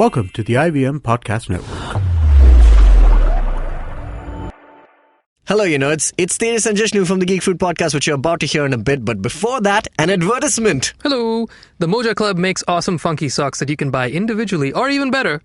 Welcome to the IVM Podcast Network. Hello, you nerds. It's Tejas and Jishnu from the Geek Fruit Podcast, which you're about to hear in a bit. But before that, an advertisement. Hello. The Moja Club makes awesome funky socks that you can buy individually or even better,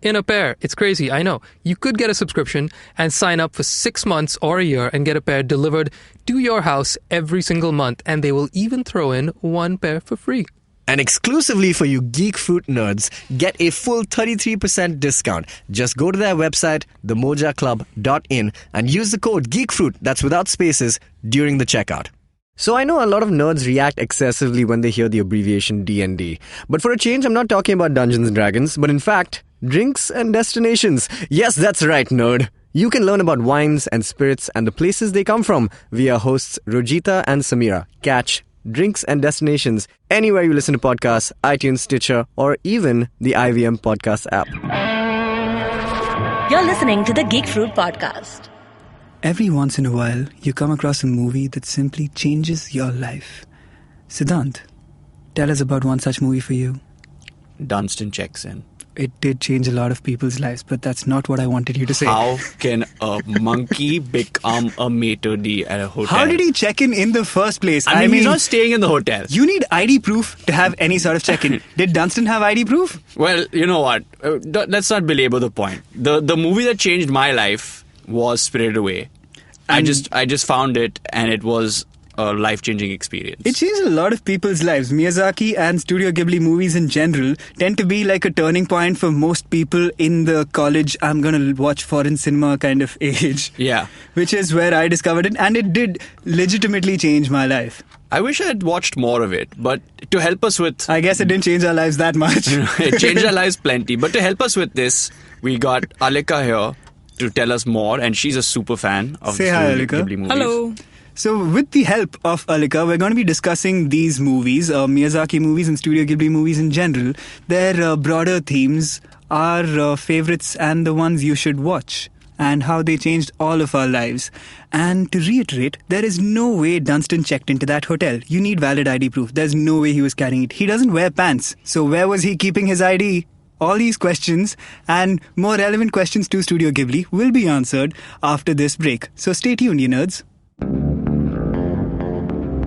in a pair. It's crazy, I know. You could get a subscription and sign up for 6 months or a year and get a pair delivered to your house every single month. And they will even throw in one pair for free. And exclusively for you Geek Fruit nerds, get a full 33% discount. Just go to their website, themojaclub.in, and use the code GeekFruit, that's without spaces, during the checkout. So I know a lot of nerds react excessively when they hear the abbreviation D&D. But for a change, I'm not talking about Dungeons & Dragons, but in fact, drinks and destinations. Yes, that's right, nerd. You can learn about wines and spirits and the places they come from via hosts Rojita and Samira. Catch Drinks and Destinations anywhere you listen to podcasts, iTunes, Stitcher, or even the IVM Podcast app. You're listening to the Geek Fruit Podcast. Every once in a while, you come across a movie that simply changes your life. Siddhant, tell us about one such movie for you. Dunstan checks in. It did change a lot of people's lives, but that's not what I wanted you to say. How can a monkey become a maitre d' at a hotel? How did he check in the first place? I mean, he's not staying in the hotel. You need ID proof to have any sort of check-in. Did Dunstan have ID proof? Well, you know what? Let's not belabor the point. The movie that changed my life was Spirited Away. I just found it, and it was a life-changing experience. It changed a lot of people's lives. Miyazaki and Studio Ghibli movies in general tend to be like a turning point for most people in the college, I'm going to watch foreign cinema kind of age. Yeah. Which is where I discovered it, and it did legitimately change my life. I wish I had watched more of it, but to help us with... I guess it didn't change our lives that much. It changed our lives plenty, but to help us with this, we got Alika here to tell us more, and she's a super fan of Say the hi, Studio Alika. Ghibli movies. Hello. So with the help of Alika, we're going to be discussing these movies, Miyazaki movies and Studio Ghibli movies in general, their broader themes, our favorites and the ones you should watch, and how they changed all of our lives. And to reiterate, there is no way Dunstan checked into that hotel. You need valid ID proof. There's no way he was carrying it. He doesn't wear pants. So where was he keeping his ID? All these questions and more relevant questions to Studio Ghibli will be answered after this break. So stay tuned, you nerds.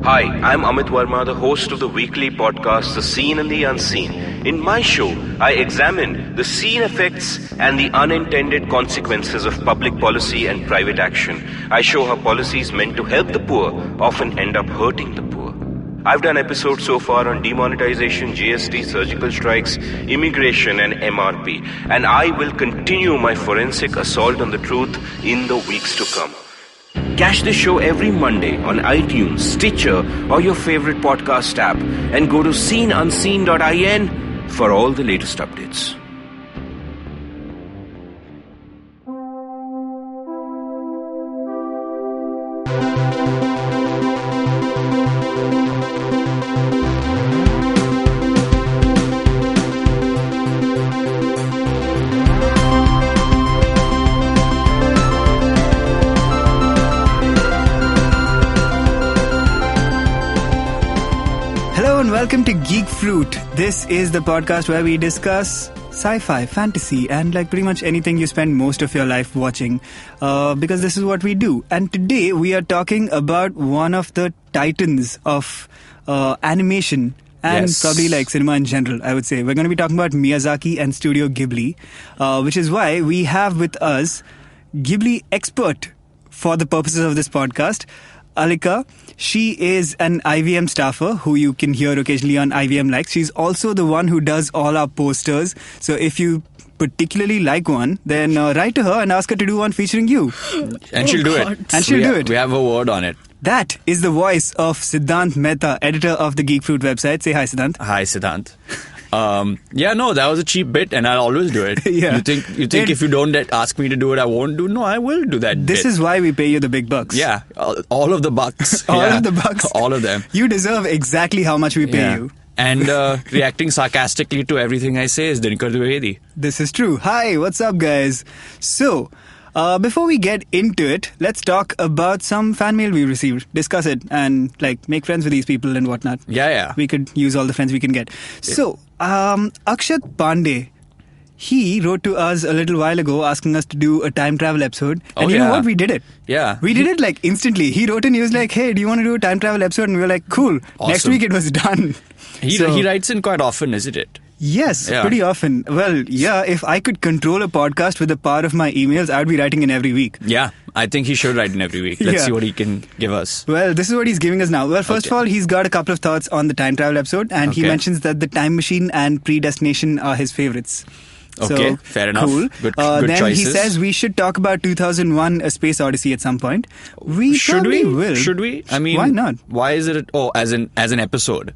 Hi, I'm Amit Verma, the host of the weekly podcast The Seen and the Unseen. In my show, I examine the seen effects and the unintended consequences of public policy and private action. I show how policies meant to help the poor often end up hurting the poor. I've done episodes so far on demonetization, GST, surgical strikes, immigration and MRP. And I will continue my forensic assault on the truth in the weeks to come. Catch the show every Monday on iTunes, Stitcher, or your favorite podcast app, and go to seenunseen.in for all the latest updates. Welcome to Geek Fruit. This is the podcast where we discuss sci-fi, fantasy, and like pretty much anything you spend most of your life watching, because this is what we do. And today we are talking about one of the titans of animation and probably like cinema in general, I would say. We're going to be talking about Miyazaki and Studio Ghibli, which is why we have with us Ghibli expert for the purposes of this podcast, Alika. She is an IVM staffer who you can hear occasionally on IVM Likes. She's also the one who does all our posters. So if you particularly like one, then write to her and ask her to do one featuring you. And she'll do it. And she'll do it. We have a word on it. That is the voice of Siddhant Mehta, editor of the Geek Fruit website. Say hi, Siddhant. Hi, Siddhant. That was a cheap bit, and I'll always do it. Yeah. You think if you don't ask me to do it, I won't do? No, I will do that. This is why we pay you the big bucks. Yeah, all of the bucks. All of the bucks. All of them. You deserve exactly how much we pay you. And reacting sarcastically to everything I say is Dinkar Dwivedi. This is true. Hi, what's up, guys? So, before we get into it, let's talk about some fan mail we received. Discuss it and make friends with these people and whatnot. Yeah. We could use all the friends we can get. So, Akshat Pandey, he wrote to us a little while ago asking us to do a time travel episode. And you know what? We did it. Yeah. We did it like instantly. He wrote in, he was like, hey, do you want to do a time travel episode? And we were like, cool. Awesome. Next week it was done. He writes in quite often, isn't it? Yes, Yeah. pretty often. Well, yeah, if I could control a podcast with the power of my emails, I would be writing in every week. Yeah, I think he should write in every week. Let's Yeah. see what he can give us. Well, this is what he's giving us now. Well, first of all, he's got a couple of thoughts on the time travel episode, and he Okay. mentions that the time machine and predestination are his favorites. Okay, So, fair enough. Cool. Good then choices. he says we should talk about 2001: A Space Odyssey at some point. We Should probably we? will. Should we? I mean, why not? Why is it? Oh, as an episode.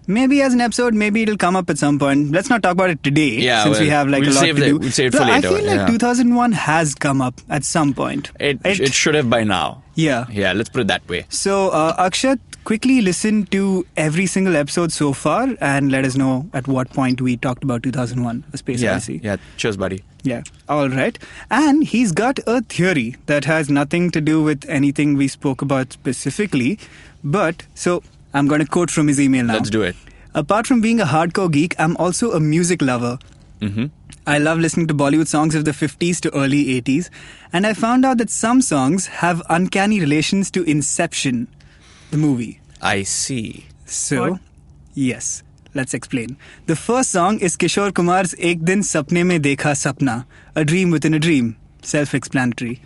Maybe as an episode, maybe it'll come up at some point. Let's not talk about it today, Yeah, since we well, have like we'll a lot save to that- do. we'll save it But for later, I feel like yeah. 2001 has come up at some point. It should have by now. Yeah. Yeah, let's put it that way. So, Akshat, quickly listen to every single episode so far and let us know at what point we talked about 2001: A Space Yeah, Odyssey. yeah. Cheers, buddy. Yeah. All right. And he's got a theory that has nothing to do with anything we spoke about specifically. But, so, I'm going to quote from his email now. Let's do it. Apart from being a hardcore geek, I'm also a music lover. Mm-hmm. I love listening to Bollywood songs of the 50s to early 80s, and I found out that some songs have uncanny relations to Inception, the movie. I see. So, yes, let's explain. The first song is Kishore Kumar's Ek Din Sapne Mein Dekha Sapna, a dream within a dream. Self-explanatory.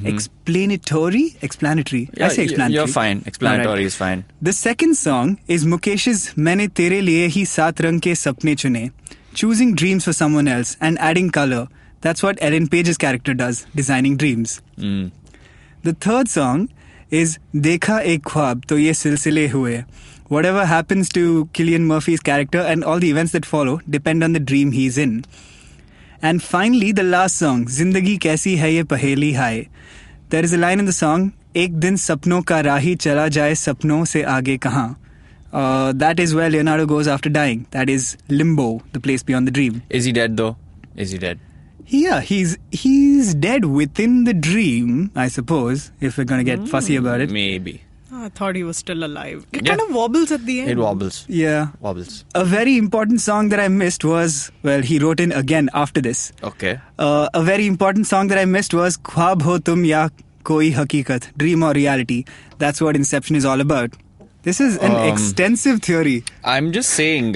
Explanatory? Explanatory. I say explanatory. You're fine. Explanatory Alright. is fine. The second song is Mukesh's Maine Tere Liye Hi Saat Rang Ke Sapne Chune, choosing dreams for someone else and adding color. That's what Ellen Page's character does, designing dreams. The third song is Dekha Ek Khwab To Ye Silsile Hue. Whatever happens to Cillian Murphy's character and all the events that follow depend on the dream he's in. And finally, the last song, Zindagi Kaisi Hai Ye Paheli Hai. There is a line in the song, Ek din sapnon ka rahi chala jaye sapnon se aage kahan. That is where Leonardo goes after dying. That is limbo, the place beyond the dream. Is he dead though? Is he dead? Yeah, he's dead within the dream, I suppose, if we're going to get fussy about it. Maybe. I thought he was still alive. It Yeah. kind of wobbles at the end. It wobbles. Yeah. Wobbles. A very important song that I missed was, well, he wrote in again after this. Okay. A very important song that I missed was Khwab Ho Tum Ya Koi Hakikat, Dream or Reality. That's what Inception is all about. This is an extensive theory. I'm just saying,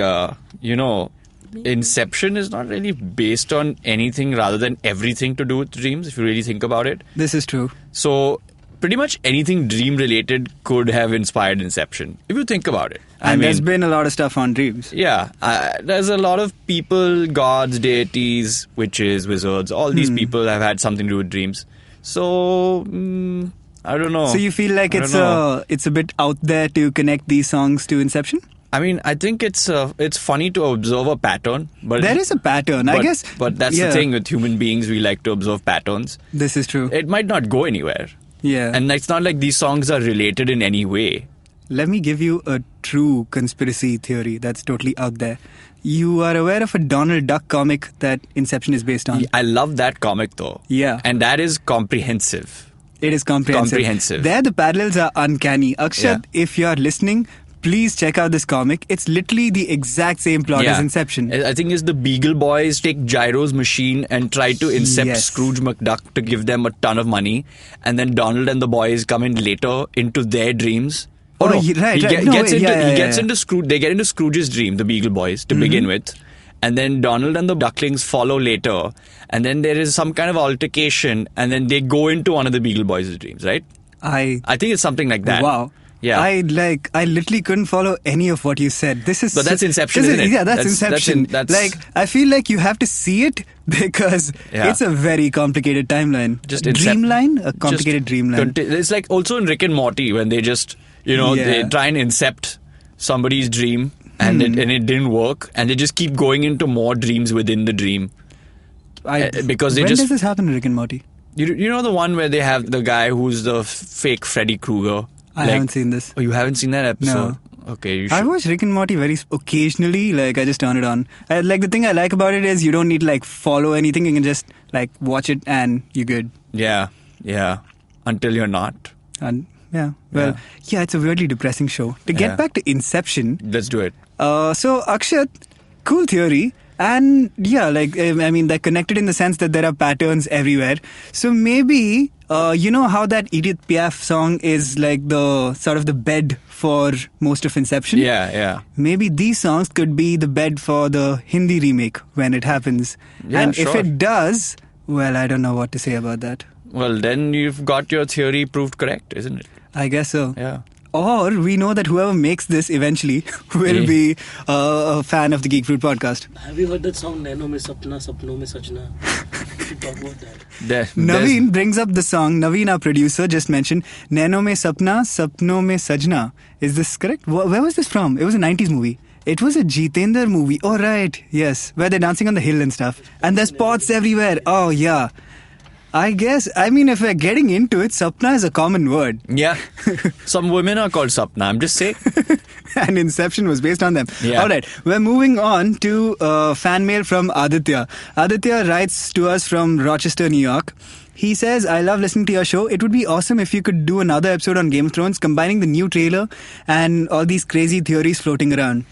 Inception is not really based on anything rather than everything to do with dreams, if you really think about it. This is true. So, pretty much anything dream related could have inspired Inception, if you think about it. And there's been a lot of stuff on dreams. Yeah, there's a lot of people, gods, deities, witches, wizards, all these people have had something to do with dreams. So, I don't know. So you feel like it's a bit out there to connect these songs to Inception? I mean, I think it's funny to observe a pattern, but There is a pattern, I guess. But that's the thing with human beings; we like to observe patterns. This is true. It might not go anywhere. Yeah. And it's not like these songs are related in any way. Let me give you a true conspiracy theory that's totally out there. You are aware of a Donald Duck comic that Inception is based on? I love that comic though. Yeah. And that is comprehensive. It is comprehensive. There the parallels are uncanny. Akshat, if you are listening, please check out this comic. It's literally the exact same plot as Inception. I think it's the Beagle Boys take Gyro's machine and try to incept Scrooge McDuck to give them a ton of money. And then Donald and the boys come in later into their dreams. Right. He gets into Scrooge. They get into Scrooge's dream, the Beagle Boys, to begin with. And then Donald and the Ducklings follow later. And then there is some kind of altercation. And then they go into one of the Beagle Boys' dreams, right? I think it's something like that. Wow. Yeah. I literally couldn't follow any of what you said. This is But that's Inception, isn't it? Yeah, that's Inception. that's I feel like you have to see it because it's a very complicated timeline. Just dreamline? A complicated dreamline. It's like also in Rick and Morty when they just, they try and incept somebody's dream and it didn't work and they just keep going into more dreams within the dream. Because they when just... does this happen in Rick and Morty? You know the one where they have the guy who's the fake Freddy Krueger? I haven't seen this. Oh, you haven't seen that episode? No. Okay, you should. I watch Rick and Morty very occasionally. Like, I just turn it on. The thing I like about it is you don't need to, follow anything. You can just, watch it and you're good. Yeah. Until you're not. And, it's a weirdly depressing show. To get back to Inception... Let's do it. So, Akshat, cool theory. And yeah, like, I mean, they're connected in the sense that there are patterns everywhere. So maybe, you know how that Edith Piaf song is like the sort of the bed for most of Inception? Yeah. Maybe these songs could be the bed for the Hindi remake when it happens. Yeah, and sure. if it does, well, I don't know what to say about that. Well, then you've got your theory proved correct, isn't it? I guess so. Yeah. Or we know that whoever makes this eventually will be a fan of the Geek Fruit podcast. Have you heard that song, Naino Mein Sapna, Sapno Mein Sajna? We should talk about that. Naveen brings up the song. Naveen, our producer, just mentioned Naino Mein Sapna, Sapno Mein Sajna. Is this correct? Where was this from? It was a 90s movie. It was a Jitendra movie. Oh, right. Yes. Where they're dancing on the hill and stuff. And there's pots everywhere. Oh, yeah. I guess, I mean, if we're getting into it, Sapna is a common word. Yeah. Some women are called Sapna, I'm just saying. And Inception was based on them. Yeah. All right, we're moving on to fan mail from Aditya. Aditya writes to us from Rochester, New York. He says, I love listening to your show. It would be awesome if you could do another episode on Game of Thrones, combining the new trailer and all these crazy theories floating around.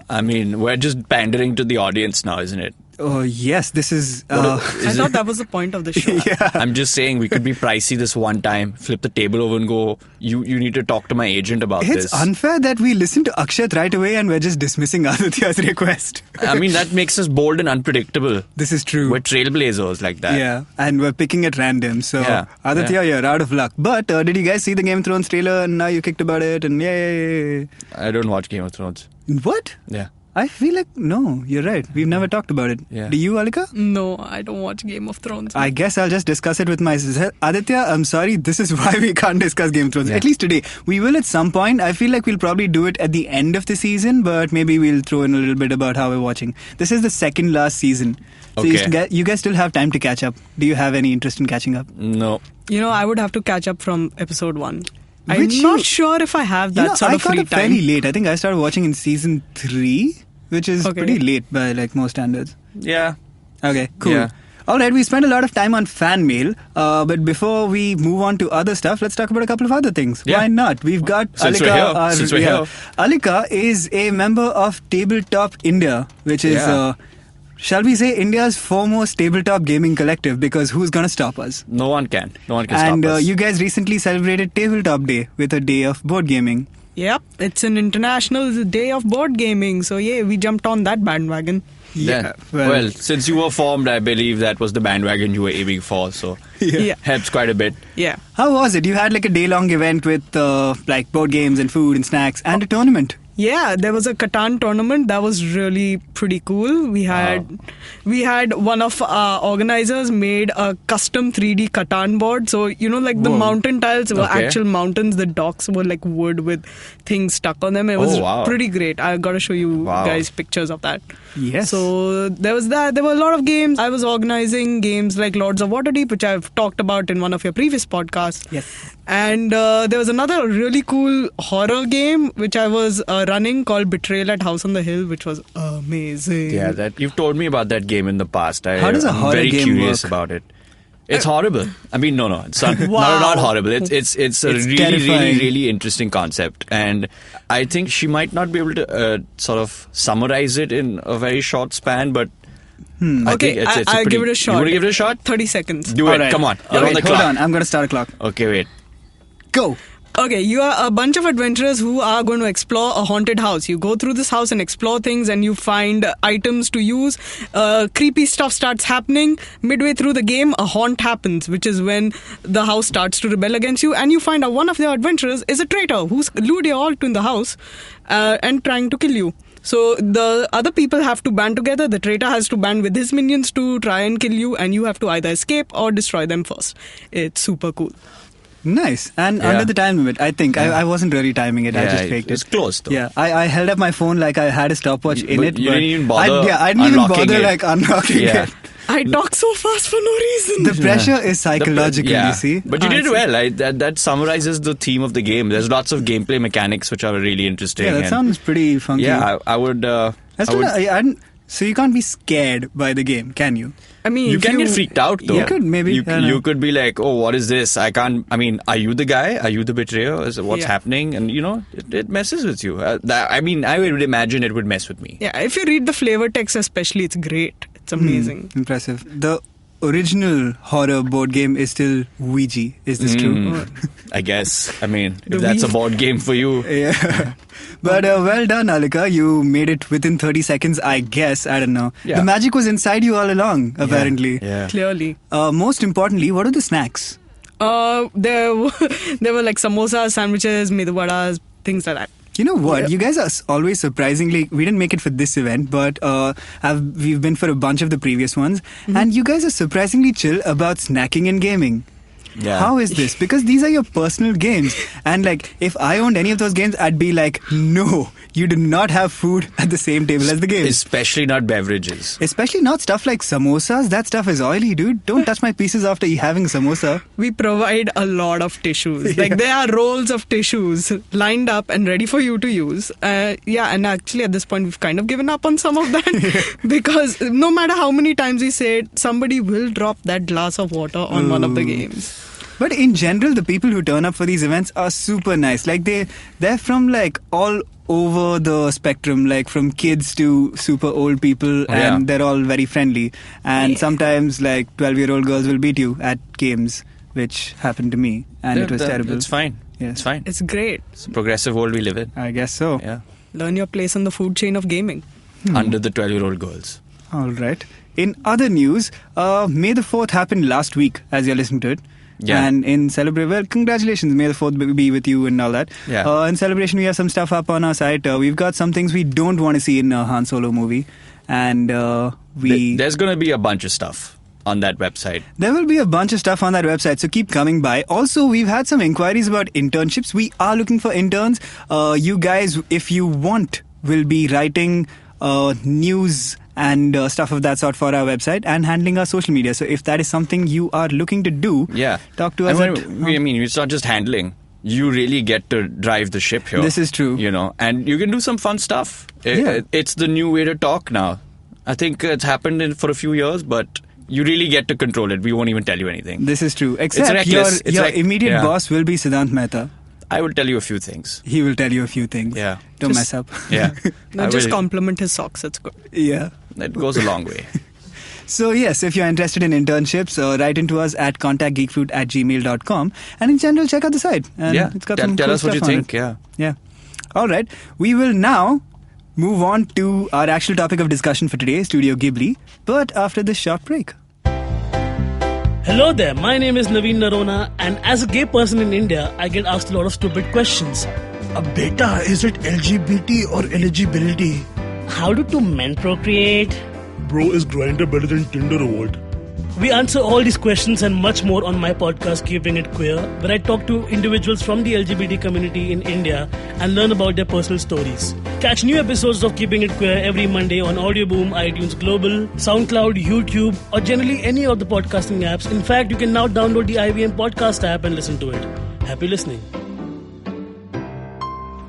I mean, we're just pandering to the audience now, isn't it? Oh, yes, this is... I thought that was the point of the show. yeah. I'm just saying we could be pricey this one time, flip the table over and go, you need to talk to my agent about this. It's unfair that we listen to Akshat right away and we're just dismissing Aditya's request. I mean, that makes us bold and unpredictable. This is true. We're trailblazers like that. Yeah, and we're picking at random. So, Yeah. Aditya, you're out of luck. But did you guys see the Game of Thrones trailer and now you kicked about it and yay? I don't watch Game of Thrones. What? Yeah. I feel like, no, you're right. We've never talked about it. Yeah. Do you, Alika? No, I don't watch Game of Thrones. I guess I'll just discuss it with my sister. Aditya, I'm sorry, this is why we can't discuss Game of Thrones. Yeah. At least today. We will at some point. I feel like we'll probably do it at the end of the season, but maybe we'll throw in a little bit about how we're watching. This is the second last season. So Okay. you guys still have time to catch up. Do you have any interest in catching up? No. You know, I would have to catch up from episode 1. I'm Which not you- sure if I have that sort I of got free up fairly time. late. I think I started watching in season 3, which is Okay. pretty late by like most standards. Yeah. Okay, cool. Yeah. All right, we spent a lot of time on fan mail, but before we move on to other stuff, let's talk about a couple of other things. Yeah. Why not? We've got Since Alika. we're here. Alika is a member of Tabletop India, which is, Yeah. shall we say, India's foremost tabletop gaming collective, because who's going to stop us? No one can. No one can And stop us. you guys recently celebrated Tabletop Day with a day of board gaming. Yep, it's an international day of board gaming. So, yeah, we jumped on that bandwagon. Yeah. Well, since you were formed, I believe that was the bandwagon you were aiming for. So Yeah. helps quite a bit. Yeah. How was it? You had like a day-long event with like board games and food and snacks and a tournament. Yeah, there was a Catan tournament that was really pretty cool. We had one of our organizers made a custom 3D Catan board. So, you know, like the Whoa. mountain tiles were Okay. actual mountains. The docks were like wood with things stuck on them. It was Oh, wow. pretty great. I got to show you Wow. guys pictures of that. Yes. So there was that. There were a lot of games. I was organizing games like Lords of Waterdeep, which I've talked about in one of your previous podcasts. Yes. And there was another really cool horror game which I was running called Betrayal at House on the Hill, which was amazing. Yeah, that you've told me about that game in the past. How does a I'm horror very game curious work? about it. It's horrible. I mean, no, it's not, Wow. not horrible. It's a It's really, terrifying. really interesting concept, and I think she might not be able to sort of summarize it in a very short span, but I Okay, think it's I'll pretty, give it a shot. You want to give it a shot? 30 seconds. Do it. All right. Come on. You're All on the right, hold clock. on. I'm going to start a clock. Okay, wait. Go. Okay, you are a bunch of adventurers who are going to explore a haunted house. You go through this house and explore things, and you find items to use. Creepy stuff starts happening. Midway through the game, a haunt happens, which is when the house starts to rebel against you, and you find out one of your adventurers is a traitor who's lured you all in the house and trying to kill you. So the other people have to band together. The traitor has to band with his minions to try and kill you, and you have to either escape or destroy them first. It's super cool. Nice. And Yeah. under the time limit, I think. I wasn't really timing it. I Yeah, just faked it's it. close, though. Yeah. I held up my phone like I had a stopwatch in But it. you but didn't even bother I didn't even unlocking bother it. like unlocking Yeah. it. I talk so fast for no reason. The pressure is psychological, Yeah. you see. But you Ah, I did see. well. That summarizes the theme of the game. There's lots of gameplay mechanics which are really interesting. Yeah, that and- sounds pretty funky. Yeah, I would. I still, I hadn't, So you can't be scared by the game, can you? I mean, You if can get freaked out though. You could, maybe. You, I don't know. you could be like, oh, what is this? I can't. I mean, are you the guy? Are you the betrayer? What's Yeah. happening? And it messes with you. I mean, I would imagine it would mess with me. Yeah, if you read the flavor text especially, it's great. It's amazing. Impressive. The original horror board game is still Ouija. Is this true? I guess. I mean, The if that's a Wii- board game for you. Yeah. But well done, Alika. You made it within 30 seconds, I guess. I don't know. Yeah. The magic was inside you all along, apparently. Yeah. Clearly. Most importantly, what are the snacks? There were like samosas, sandwiches, medu vadas, things like that. You know what? You guys are always surprisingly. We didn't make it for this event, but we've been for a bunch of the previous ones, and you guys are surprisingly chill about snacking and gaming. Yeah. How is this? Because these are your personal games, and like if I owned any of those games, I'd be like, no, you do not have food at the same table as the games. Especially not beverages. Especially not stuff like samosas. That stuff is oily, dude. Don't touch my pieces after having a samosa. We provide a lot of tissues. Like there are rolls of tissues lined up and ready for you to use. And actually at this point we've kind of given up on some of that because no matter how many times we say it, somebody will drop that glass of water on one of the games. But in general, the people who turn up for these events are super nice. Like they're from like all over the spectrum, like from kids to super old people, and they're all very friendly. And sometimes like 12-year-old girls will beat you at games, which happened to me, and it was terrible. It's fine. Yeah. It's fine. It's great. It's a progressive world we live in. I guess so. Yeah. Learn your place in the food chain of gaming. Under the 12-year-old girls. All right. In other news, May the 4th happened last week, as you're listening to it. Yeah. And in celebration, well, congratulations, May the 4th be with you and all that. Yeah. In celebration, we have some stuff up on our site. We've got some things we don't want to see in a Han Solo movie. And There's going to be a bunch of stuff on that website. There will be a bunch of stuff on that website, so keep coming by. Also, we've had some inquiries about internships. We are looking for interns. You guys, if you want, will be writing news and stuff of that sort for our website and handling our social media. So if that is something you are looking to do, talk to us. I mean, it's not just handling. You really get to drive the ship here. This is true. And you can do some fun stuff. It's the new way to talk now. I think it's happened for a few years, but you really get to control it. We won't even tell you anything. This is true. Except reckless. your immediate boss will be Siddhant Mehta. I will tell you a few things. He will tell you a few things. Yeah. Don't mess up. Yeah. No, just compliment his socks. It's good. Yeah. That goes a long way. So yes, if you're interested in internships, write into us at contactgeekfruit@gmail.com, and in general, check out the site. And it's got some tell cool us what you stuff on think. it. Yeah. All right. We will now move on to our actual topic of discussion for today, Studio Ghibli, but after this short break. Hello there, my name is Naveen Narona, and as a gay person in India, I get asked a lot of stupid questions. Beta, is it LGBT or eligibility? How do two men procreate? Bro, is Grindr better than Tinder or what? We answer all these questions and much more on my podcast, Keeping It Queer, where I talk to individuals from the LGBT community in India and learn about their personal stories. Catch new episodes of Keeping It Queer every Monday on Audioboom, iTunes Global, SoundCloud, YouTube, or generally any of the podcasting apps. In fact, you can now download the IVM podcast app and listen to it. Happy listening.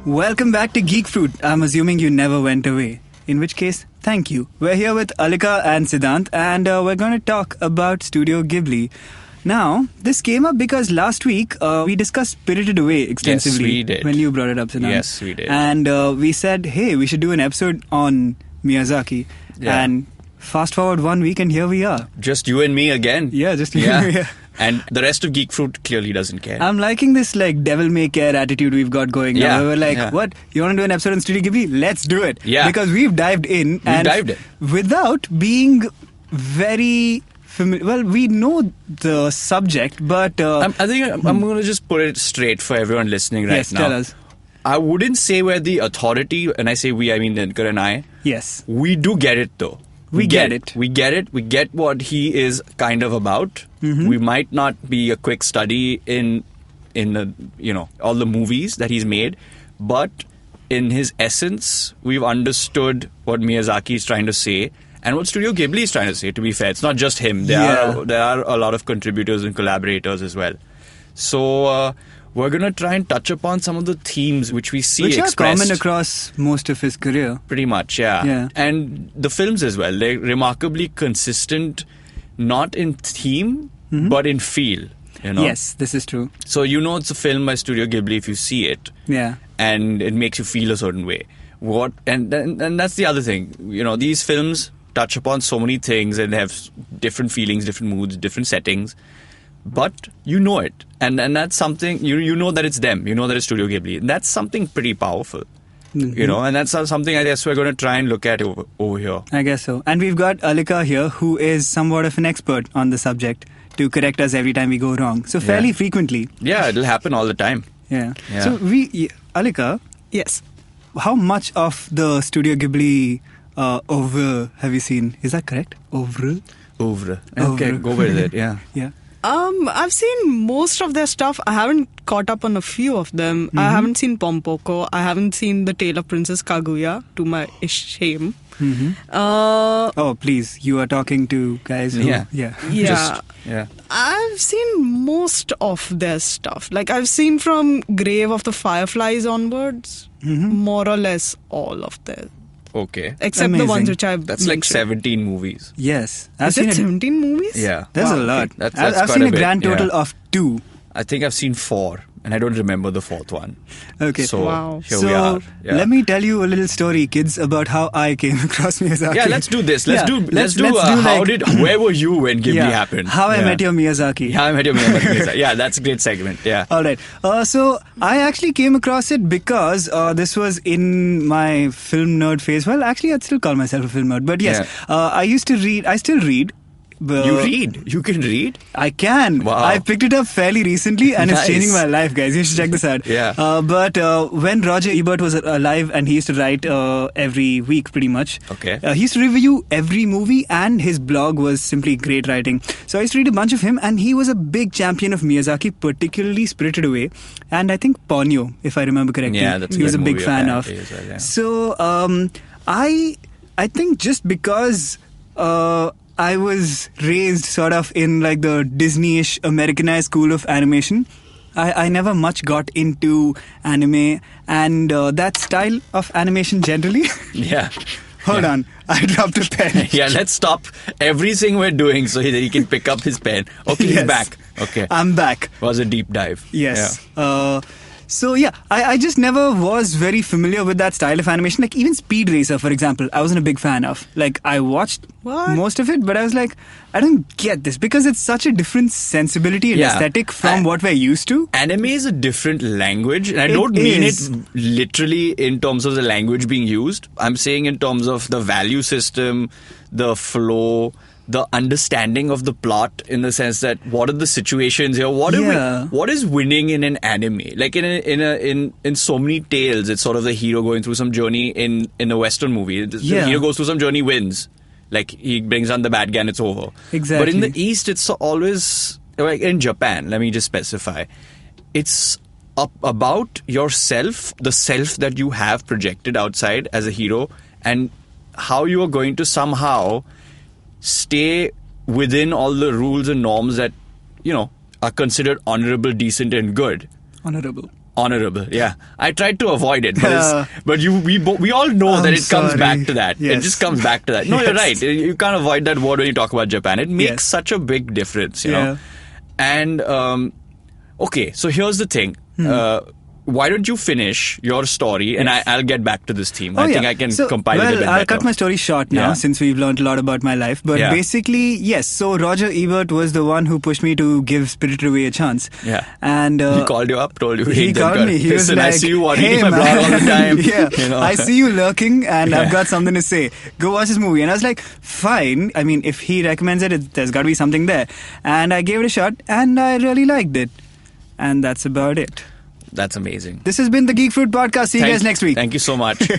Welcome back to Geek Fruit. I'm assuming you never went away. In which case, thank you. We're here with Alika and Siddhant, and we're going to talk about Studio Ghibli. Now, this came up because last week we discussed Spirited Away extensively. Yes, we did. When you brought it up, Siddhant. Yes, we did. And we said, hey, we should do an episode on Miyazaki. Yeah. And fast forward 1 week and here we are. Just you and me again. Yeah, just you and me. Yeah. And the rest of Geek Fruit clearly doesn't care. I'm liking this like devil may care attitude we've got going now. Yeah, We're like, what? You want to do an episode on Studio Ghibli? Let's do it. Yeah. Because we've dived in. Without being very familiar. Well, we know the subject, but... I think I'm going to just put it straight for everyone listening right yes, now. Tell us. I wouldn't say we're the authority, and I say we, I mean Dinkar and I. Yes. We do get it though. We get it. We get it. We get what he is kind of about. Mm-hmm. We might not be a quick study in the, all the movies that he's made, but in his essence, we've understood what Miyazaki is trying to say and what Studio Ghibli is trying to say. To be fair, it's not just him. There are a lot of contributors and collaborators as well. So we're going to try and touch upon some of the themes which we see Which are expressed. common across most of his career. Pretty much, yeah. Yeah. And the films as well. They're remarkably consistent, not in theme, but in feel. You know? Yes, this is true. So you know it's a film by Studio Ghibli if you see it. Yeah. And it makes you feel a certain way. And that's the other thing. You know, these films touch upon so many things and have different feelings, different moods, different settings. But you know it. And that's something, you know that it's them. You know that it's Studio Ghibli. And that's something pretty powerful. You know, and that's something I guess we're going to try and look at over here. I guess so. And we've got Alika here, who is somewhat of an expert on the subject, to correct us every time we go wrong. So fairly frequently. Yeah, it'll happen all the time. Yeah. Yeah. So Alika, Yes. how much of the Studio Ghibli oeuvre have you seen? Is that correct? Oeuvre? Okay, go with it, yeah. Yeah. I've seen most of their stuff. I haven't caught up on a few of them. I haven't seen Pompoko. I haven't seen The Tale of Princess Kaguya, to my shame. Oh, please. You are talking to guys who... Yeah. Yeah. I've seen most of their stuff. Like, I've seen from Grave of the Fireflies onwards, more or less all of them. Okay. Except the ones which I've That's mentioned. like 17 movies. Yes. Is it 17 movies? Yeah. There's a lot. That's I've quite seen a bit, grand total yeah. of 2. I think I've seen 4, and I don't remember the 4th one. Okay. So Wow. here we are. Yeah. let me tell you a little story, kids, about how I came across Miyazaki. Yeah, let's do this. Let's do like- where were you when Ghibli Yeah, happened? How I Met Your Miyazaki. How I Met Your Miyazaki. Yeah, that's a great segment. Yeah. All right. So I actually came across it because this was in my film nerd phase. Well, actually, I'd still call myself a film nerd. But yes, I used to read. I still read. You read? You can read? I can. Wow. I picked it up fairly recently and Nice. it's changing my life, guys. You should check this out. Yeah. But when Roger Ebert was alive and he used to write every week pretty much. Okay. He used to review every movie and his blog was simply great writing. So I used to read a bunch of him and he was a big champion of Miyazaki, particularly Spirited Away. And I think Ponyo, if I remember correctly. Yeah, that's a he was a good big movie fan of. apparently as well, yeah. So I think just because I was raised sort of in like the Disney-ish Americanized school of animation, I never much got into anime and that style of animation generally. Yeah. Hold on, I dropped a pen. Yeah, let's stop everything we're doing so that he can pick up his pen. Okay, he's Yes. back. Okay. I'm back. Was a deep dive. Yes. So yeah, I just never was very familiar with that style of animation. Like even Speed Racer, for example, I wasn't a big fan of. Like I watched most of it, but I was like, I don't get this because it's such a different sensibility and aesthetic from what we're used to. Anime is a different language, and I don't mean it literally in terms of the language being used. I'm saying in terms of the value system, the flow, the understanding of the plot, in the sense that what are the situations here? What is winning in an anime? Like in so many tales, it's sort of the hero going through some journey in a Western movie. The hero goes through some journey, wins. Like he brings on the bad guy and it's over. Exactly. But in the East, it's always, like in Japan, let me just specify, it's about yourself, the self that you have projected outside as a hero, and how you are going to somehow stay within all the rules and norms that, you know, are considered honorable, decent, and good. Honorable, yeah. I tried to avoid it, but we all know that it comes back to that. Yes. It just comes back to that. No, you're right. You can't avoid that word when you talk about Japan. It makes such a big difference, you know. And okay, so here's the thing. Why don't you finish your story and I'll get back to this theme. I think I can compile it a bit better. I'll cut my story short now since we've learned a lot about my life. But basically, yes, so Roger Ebert was the one who pushed me to give Spirited Away a chance. Yeah. And he called you up, told you, hey, he called me. He was listen, like, I see you hey, reading my blog all the time. Yeah, you know? I see you lurking and I've got something to say. Go watch this movie. And I was like, fine. I mean, if he recommends it, there's got to be something there. And I gave it a shot and I really liked it. And that's about it. That's amazing. This has been the Geek Fruit Podcast. See you guys next week. Thank you so much.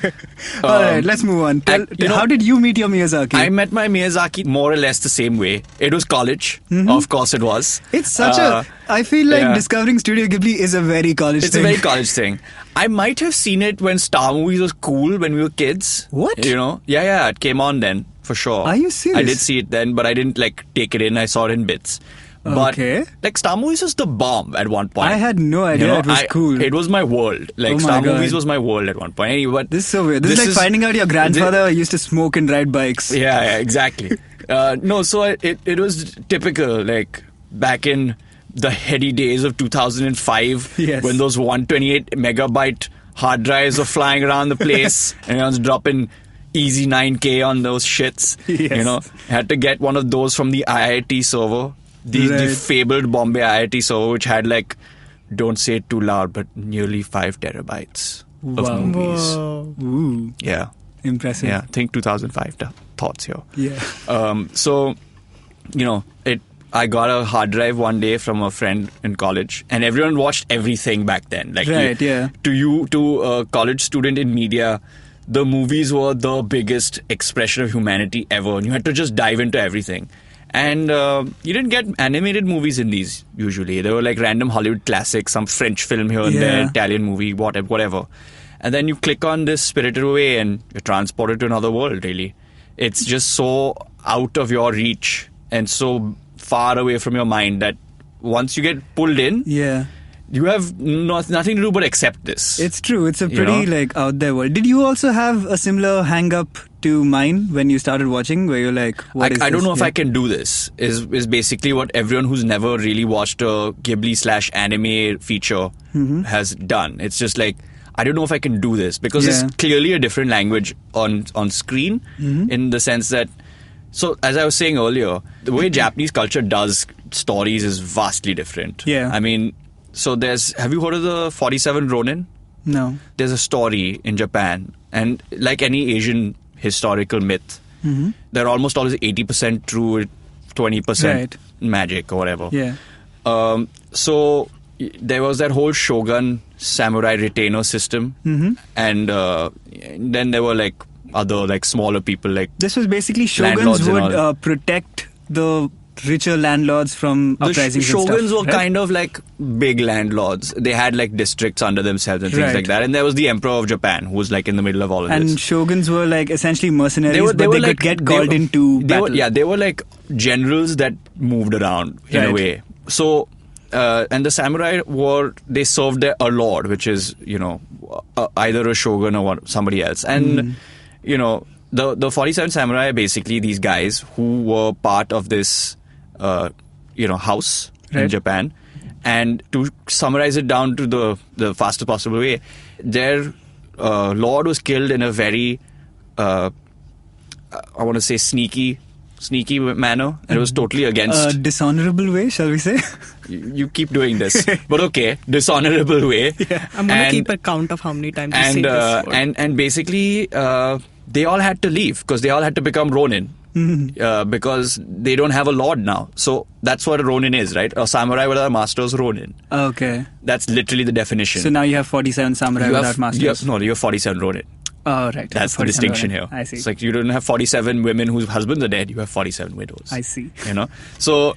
All right, let's move on. How did you meet your Miyazaki? I met my Miyazaki more or less the same way. It was college. Of course it was. It's such I feel like discovering Studio Ghibli is a very college thing. It's a very college thing. I might have seen it when Star Movies was cool when we were kids. What? You know? Yeah, it came on then, for sure. Are you serious? I did see it then, but I didn't take it in. I saw it in bits. But Okay. like Star Movies was the bomb at one point. I had no idea it was cool. It was my world. Like Oh my Star God. Movies was my world at one point. Anyway, but This is so weird. This is like finding out your grandfather used to smoke and ride bikes. Yeah, exactly. No, so it was typical, like back in the heady days of 2005, Yes. when those 128 megabyte hard drives were flying around the place, and I was dropping easy 9K on those shits. Yes. You know, I had to get one of those from the IIT server, the Right. fabled Bombay IIT server, which had like, don't say it too loud, but nearly 5 terabytes of Wow. movies. Whoa. Ooh, Yeah. impressive. Yeah, think 2005 thoughts here. Yeah. So, you know, I got a hard drive one day from a friend in college, and everyone watched everything back then. Like, Right, yeah. To a college student in media, the movies were the biggest expression of humanity ever, and you had to just dive into everything. And you didn't get animated movies in these usually. They were like random Hollywood classics, some French film here and there, Yeah. Italian movie, whatever. And then you click on this Spirited Away and you're transported to another world, really. It's just so out of your reach and so far away from your mind that once you get pulled in, Yeah. you have nothing to do but accept this. It's true. It's a You pretty know? like out there world. Did you also have a similar hang up to mine when you started watching, where you're like, what is I don't this? know if Yeah. I can do this. Is basically what everyone who's never really watched a Ghibli/anime feature has done. It's just like, I don't know if I can do this because Yeah. it's clearly a different language on screen in the sense that. So as I was saying earlier, the way Japanese culture does stories is vastly different. Yeah. I mean, so have you heard of the 47 Ronin? No. There's a story in Japan, and like any Asian historical myth, they're almost always 80% true, 20% Right. magic or whatever. Yeah. So there was that whole shogun samurai retainer system, and then there were like other like smaller people like This was basically shoguns Landlords and would all. protect the richer landlords from the uprisings. shoguns and stuff, were right? kind of like big landlords. They had like districts under themselves and things Right. like that. And there was the emperor of Japan, who was like in the middle of all of And this. shoguns were like essentially mercenaries, but they could get called they into were- battle. they were like generals that moved around in a Right. way. So, and the samurai they served their lord, which is, you know, either a shogun or somebody else. And, you know, the 47 samurai are basically these guys who were part of this, house in Right. Japan. And to summarize it down to the fastest possible way, their lord was killed in a very, I want to say sneaky manner, and it was totally against. Dishonorable way, shall we say? You keep doing this, but okay, dishonorable way. I'm gonna And- keep a count of how many times you say this word. and basically they all had to leave because they all had to become Ronin. Because they don't have a lord now. So that's what a Ronin is, right? A samurai without a master is Ronin. Okay. That's literally the definition. So now you have 47 samurai you without have, masters. you have 47 Ronin. Oh, right. That's the 47 distinction Ronin. here. I see. It's like you don't have 47 women whose husbands are dead. You have 47 widows. I see. You know, so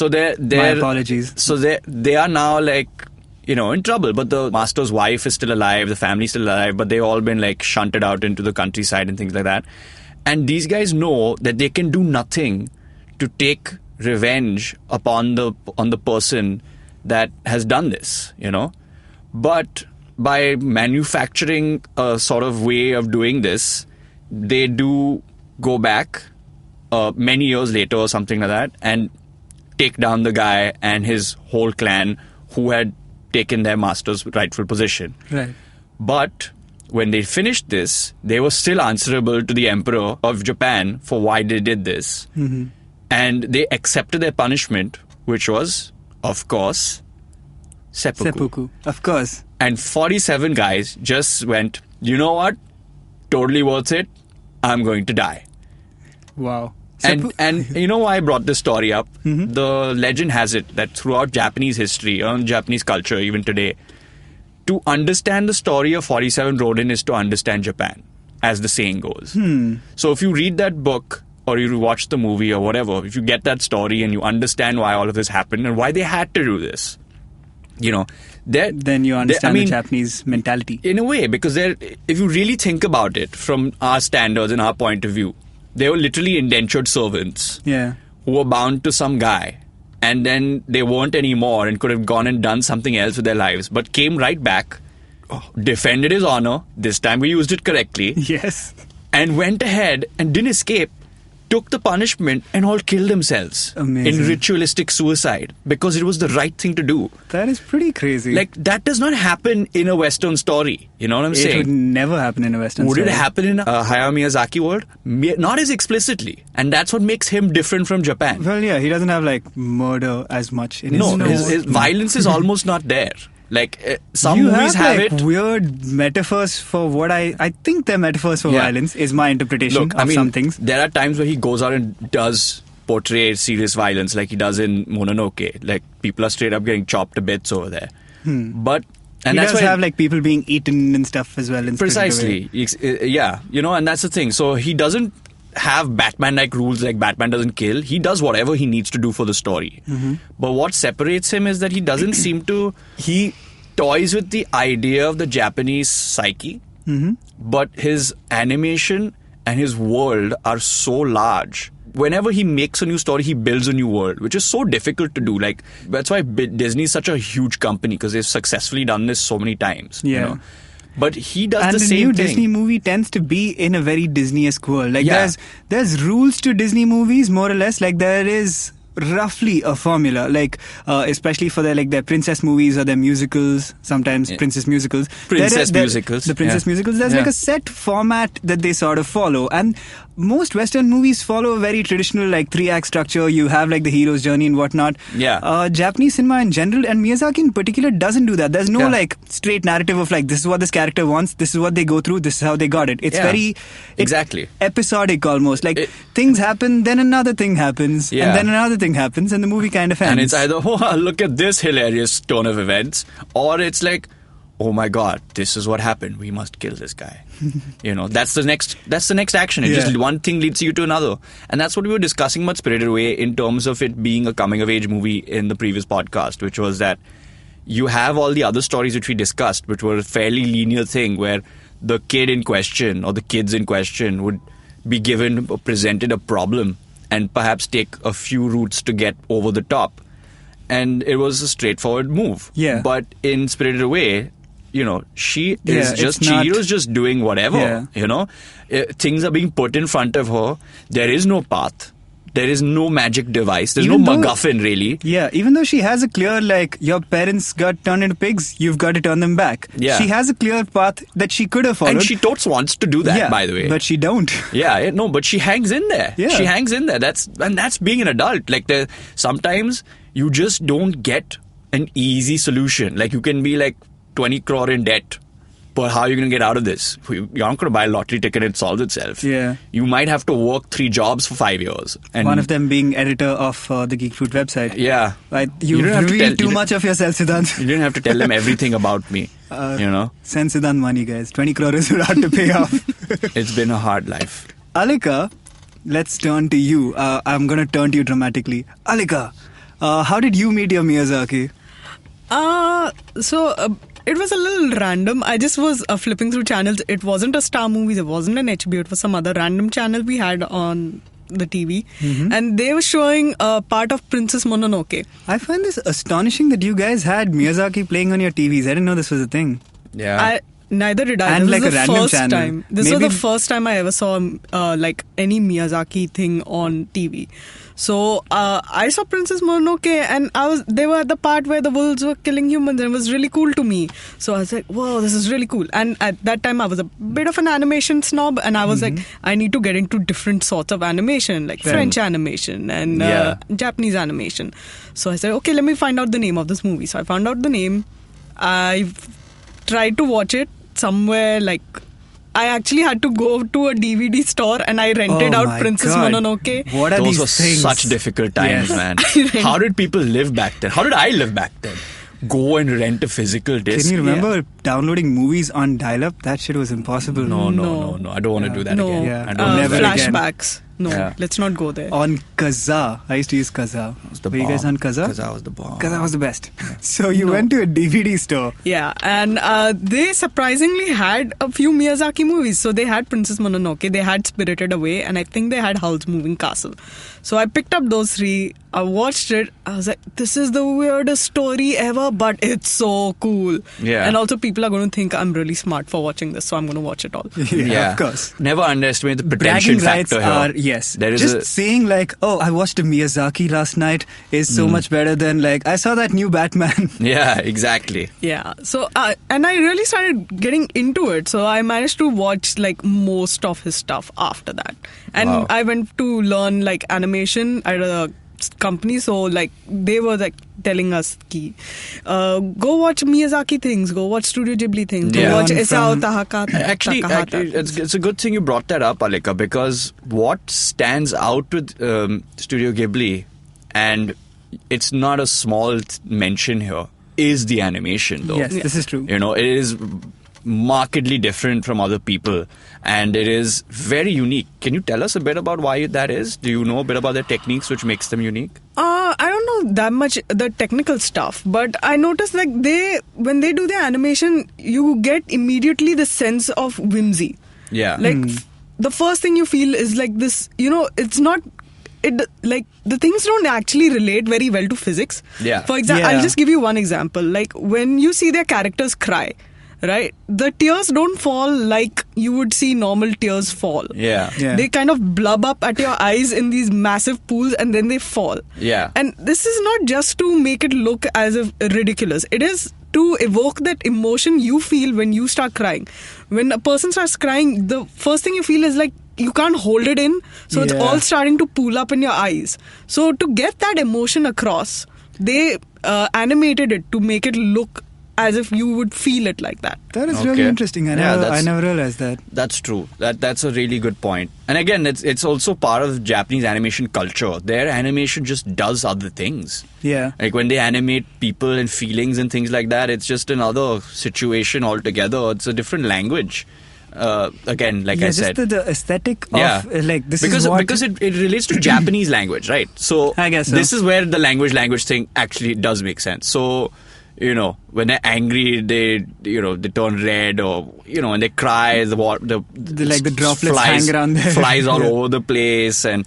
they're My apologies. So they are now like, you know, in trouble. But the master's wife is still alive. The family's still alive. But they've all been like shunted out into the countryside and things like that. And these guys know that they can do nothing to take revenge on the person that has done this, you know. But by manufacturing a sort of way of doing this, they do go back many years later or something like that and take down the guy and his whole clan who had taken their master's rightful position. Right. But when they finished this, they were still answerable to the emperor of Japan for why they did this. And they accepted their punishment, which was, of course, seppuku. Of course. And 47 guys just went, you know what? Totally worth it. I'm going to die. Wow. And you know why I brought this story up? The legend has it that throughout Japanese history, Japanese culture, even today, to understand the story of 47 Ronin is to understand Japan, as the saying goes. So if you read that book or you watch the movie or whatever, if you get that story and you understand why all of this happened and why they had to do this, you know, then you understand the Japanese mentality. In a way, because if you really think about it from our standards and our point of view, they were literally indentured servants Yeah. who were bound to some guy and then they weren't anymore and could have gone and done something else with their lives, but came right back, defended his honor. This time we used it correctly. Yes. And went ahead and didn't escape, took the punishment and all killed themselves. Amazing. In ritualistic suicide because it was the right thing to do. That is pretty crazy. Like, that does not happen in a Western story. You know what I'm saying? It would never happen in a Western Would story. it happen in a Hayao Miyazaki world? Not as explicitly. And that's what makes him different from Japan. Well, yeah, he doesn't have like murder as much in his No, stories. his violence is almost not there. Like, some you movies have like it. weird metaphors for what I think they're metaphors for violence, is my interpretation Look, of some things. There are times where he goes out and does portray serious violence, like he does in Mononoke. Like, people are straight up getting chopped to bits over there. But and he that's does why have like people being eaten and stuff as well. In precisely, yeah, you know, and that's the thing. So he doesn't have Batman-like rules, like Batman doesn't kill. He does whatever he needs to do for the story. But what separates him is that he doesn't seem to... He toys with the idea of the Japanese psyche, but his animation and his world are so large. Whenever he makes a new story, he builds a new world, which is so difficult to do. Like, that's why Disney is such a huge company, because they've successfully done this so many times. Yeah. You know? But he does and the same new thing. Disney movie tends to be in a very Disney-esque world. Like, Yeah. there's rules to Disney movies, more or less. Like, there is roughly a formula, like especially for their princess movies or their musicals, sometimes princess musicals. Musicals. The princess musicals, there's like a set format that they sort of follow, and most Western movies follow a very traditional like 3-act structure. You have like the hero's journey and whatnot. Japanese cinema in general, and Miyazaki in particular, doesn't do that. There's no like straight narrative of like, this is what this character wants, this is what they go through, this is how they got it. It's very episodic almost. Like, things happen, then another thing happens, and then another thing happens, and the movie kind of ends. And it's either, oh, look at this hilarious turn of events, or it's like, oh my god, this is what happened, we must kill this guy. You know, that's the next action. It just one thing leads you to another. And that's what we were discussing about Spirited Away in terms of it being a coming of age movie in the previous podcast, which was that you have all the other stories which we discussed, which were a fairly linear thing where the kid in question or the kids in question would be given or presented a problem and perhaps take a few routes to get over the top. And it was a straightforward move. Yeah. But in Spirited Away, you know, Chihiro's just doing whatever. Yeah. You know, things are being put in front of her. There is no path. There is no magic device. There's no MacGuffin, really. Yeah, even though she has a clear, like, your parents got turned into pigs, you've got to turn them back. Yeah. She has a clear path that she could have followed. And she totes wants to do that, by the way. But she don't. Yeah, no, but she hangs in there. Yeah. She hangs in there. That's being an adult. Like, sometimes you just don't get an easy solution. Like, you can be like 20 crore in debt, but how are you going to get out of this? You're not going to buy a lottery ticket and it solves itself. Yeah. You might have to work 3 jobs for 5 years. And one of them being editor of the Geek Fruit website. Yeah. You revealed too much of yourself, Siddhant. You didn't have to tell them everything about me. You know? Send Siddhant money, guys. 20 crore is hard to pay off. It's been a hard life. Alika, let's turn to you. I'm going to turn to you dramatically. Alika, how did you meet your Miyazaki? It was a little random. I just was flipping through channels. It wasn't a Star Movies. It wasn't an HBO. It was some other random channel we had on the TV. And they were showing a part of Princess Mononoke. I find this astonishing that you guys had Miyazaki playing on your TVs. I didn't know this was a thing. Yeah. Neither did I. And This like was a the random first channel. time. This was the first time I ever saw like any Miyazaki thing on TV. So I saw Princess Mononoke, and they were at the part where the wolves were killing humans, and it was really cool to me. So I was like, "Whoa, this is really cool!" And at that time, I was a bit of an animation snob, and I was like, "I need to get into different sorts of animation, like French animation and Japanese animation." So I said, "Okay, let me find out the name of this movie." So I found out the name. I tried to watch it somewhere like. I actually had to go to a DVD store and I rented out Princess Mononoke. What are Those these were things? such difficult times, man. How did people live back then? How did I live back then? Go and rent a physical disc. Can you remember downloading movies on dial-up? That shit was impossible. No. I don't want to do that again. Yeah. I don't never flashbacks. Again. No, let's not go there. On Kazaa. I used to use Kazaa. Were you guys on Kazaa? Kazaa was the bomb. Kazaa was the best. So you went to a DVD store. Yeah, and they surprisingly had a few Miyazaki movies. So they had Princess Mononoke, they had Spirited Away, and I think they had Howl's Moving Castle. So I picked up those 3. I watched it. I was like, this is the weirdest story ever, but it's so cool. Yeah. And also people are going to think I'm really smart for watching this, so I'm going to watch it all. Yeah, of course. Never underestimate the pretension Bragging rights factor here. are, yes. There is just saying like, oh, I watched a Miyazaki last night is so much better than like, I saw that new Batman. Yeah, exactly. Yeah. So, and I really started getting into it. So I managed to watch like most of his stuff after that. And Wow. I went to learn like animation at a company. So like they were like telling us, go watch Miyazaki things, go watch Studio Ghibli things, Yeah. go watch Learn Isao from- Actually, it's a good thing you brought that up, Alika, because what stands out with Studio Ghibli, and it's not a small mention here, is the animation, though. Yes, this is true. You know, it is markedly different from other people, and it is very unique. Can you tell us a bit about why that is? Do you know a bit about their techniques which makes them unique? I don't know that much the technical stuff, but I noticed like when they do their animation, you get immediately the sense of whimsy. Yeah. Like the first thing you feel is like this, it's not. Like the things don't actually relate very well to physics. Yeah. For example, Yeah. I'll just give you one example. Like when you see their characters cry, right? The tears don't fall like you would see normal tears fall. Yeah. Yeah. They kind of blub up at your eyes in these massive pools and then they fall. Yeah. And this is not just to make it look as if ridiculous. It is to evoke that emotion you feel when you start crying. When a person starts crying, the first thing you feel is like you can't hold it in, so it's Yeah. all starting to pool up in your eyes. So to get that emotion across, they animated it to make it look as if you would feel it like that. That is really Okay. interesting. I Yeah, never realized that. That's true. That's a really good point. And again, it's also part of Japanese animation culture. Their animation just does other things. Yeah. Like when they animate people and feelings and things like that, it's just another situation altogether. It's a different language. Again, like I said, just the aesthetic of like this because is what because it relates to Japanese language, right? So I guess so. This is where the language thing actually does make sense. So when they're angry, they turn red, or when they cry, the droplets flies, hang around there. flies all Yeah. over the place, and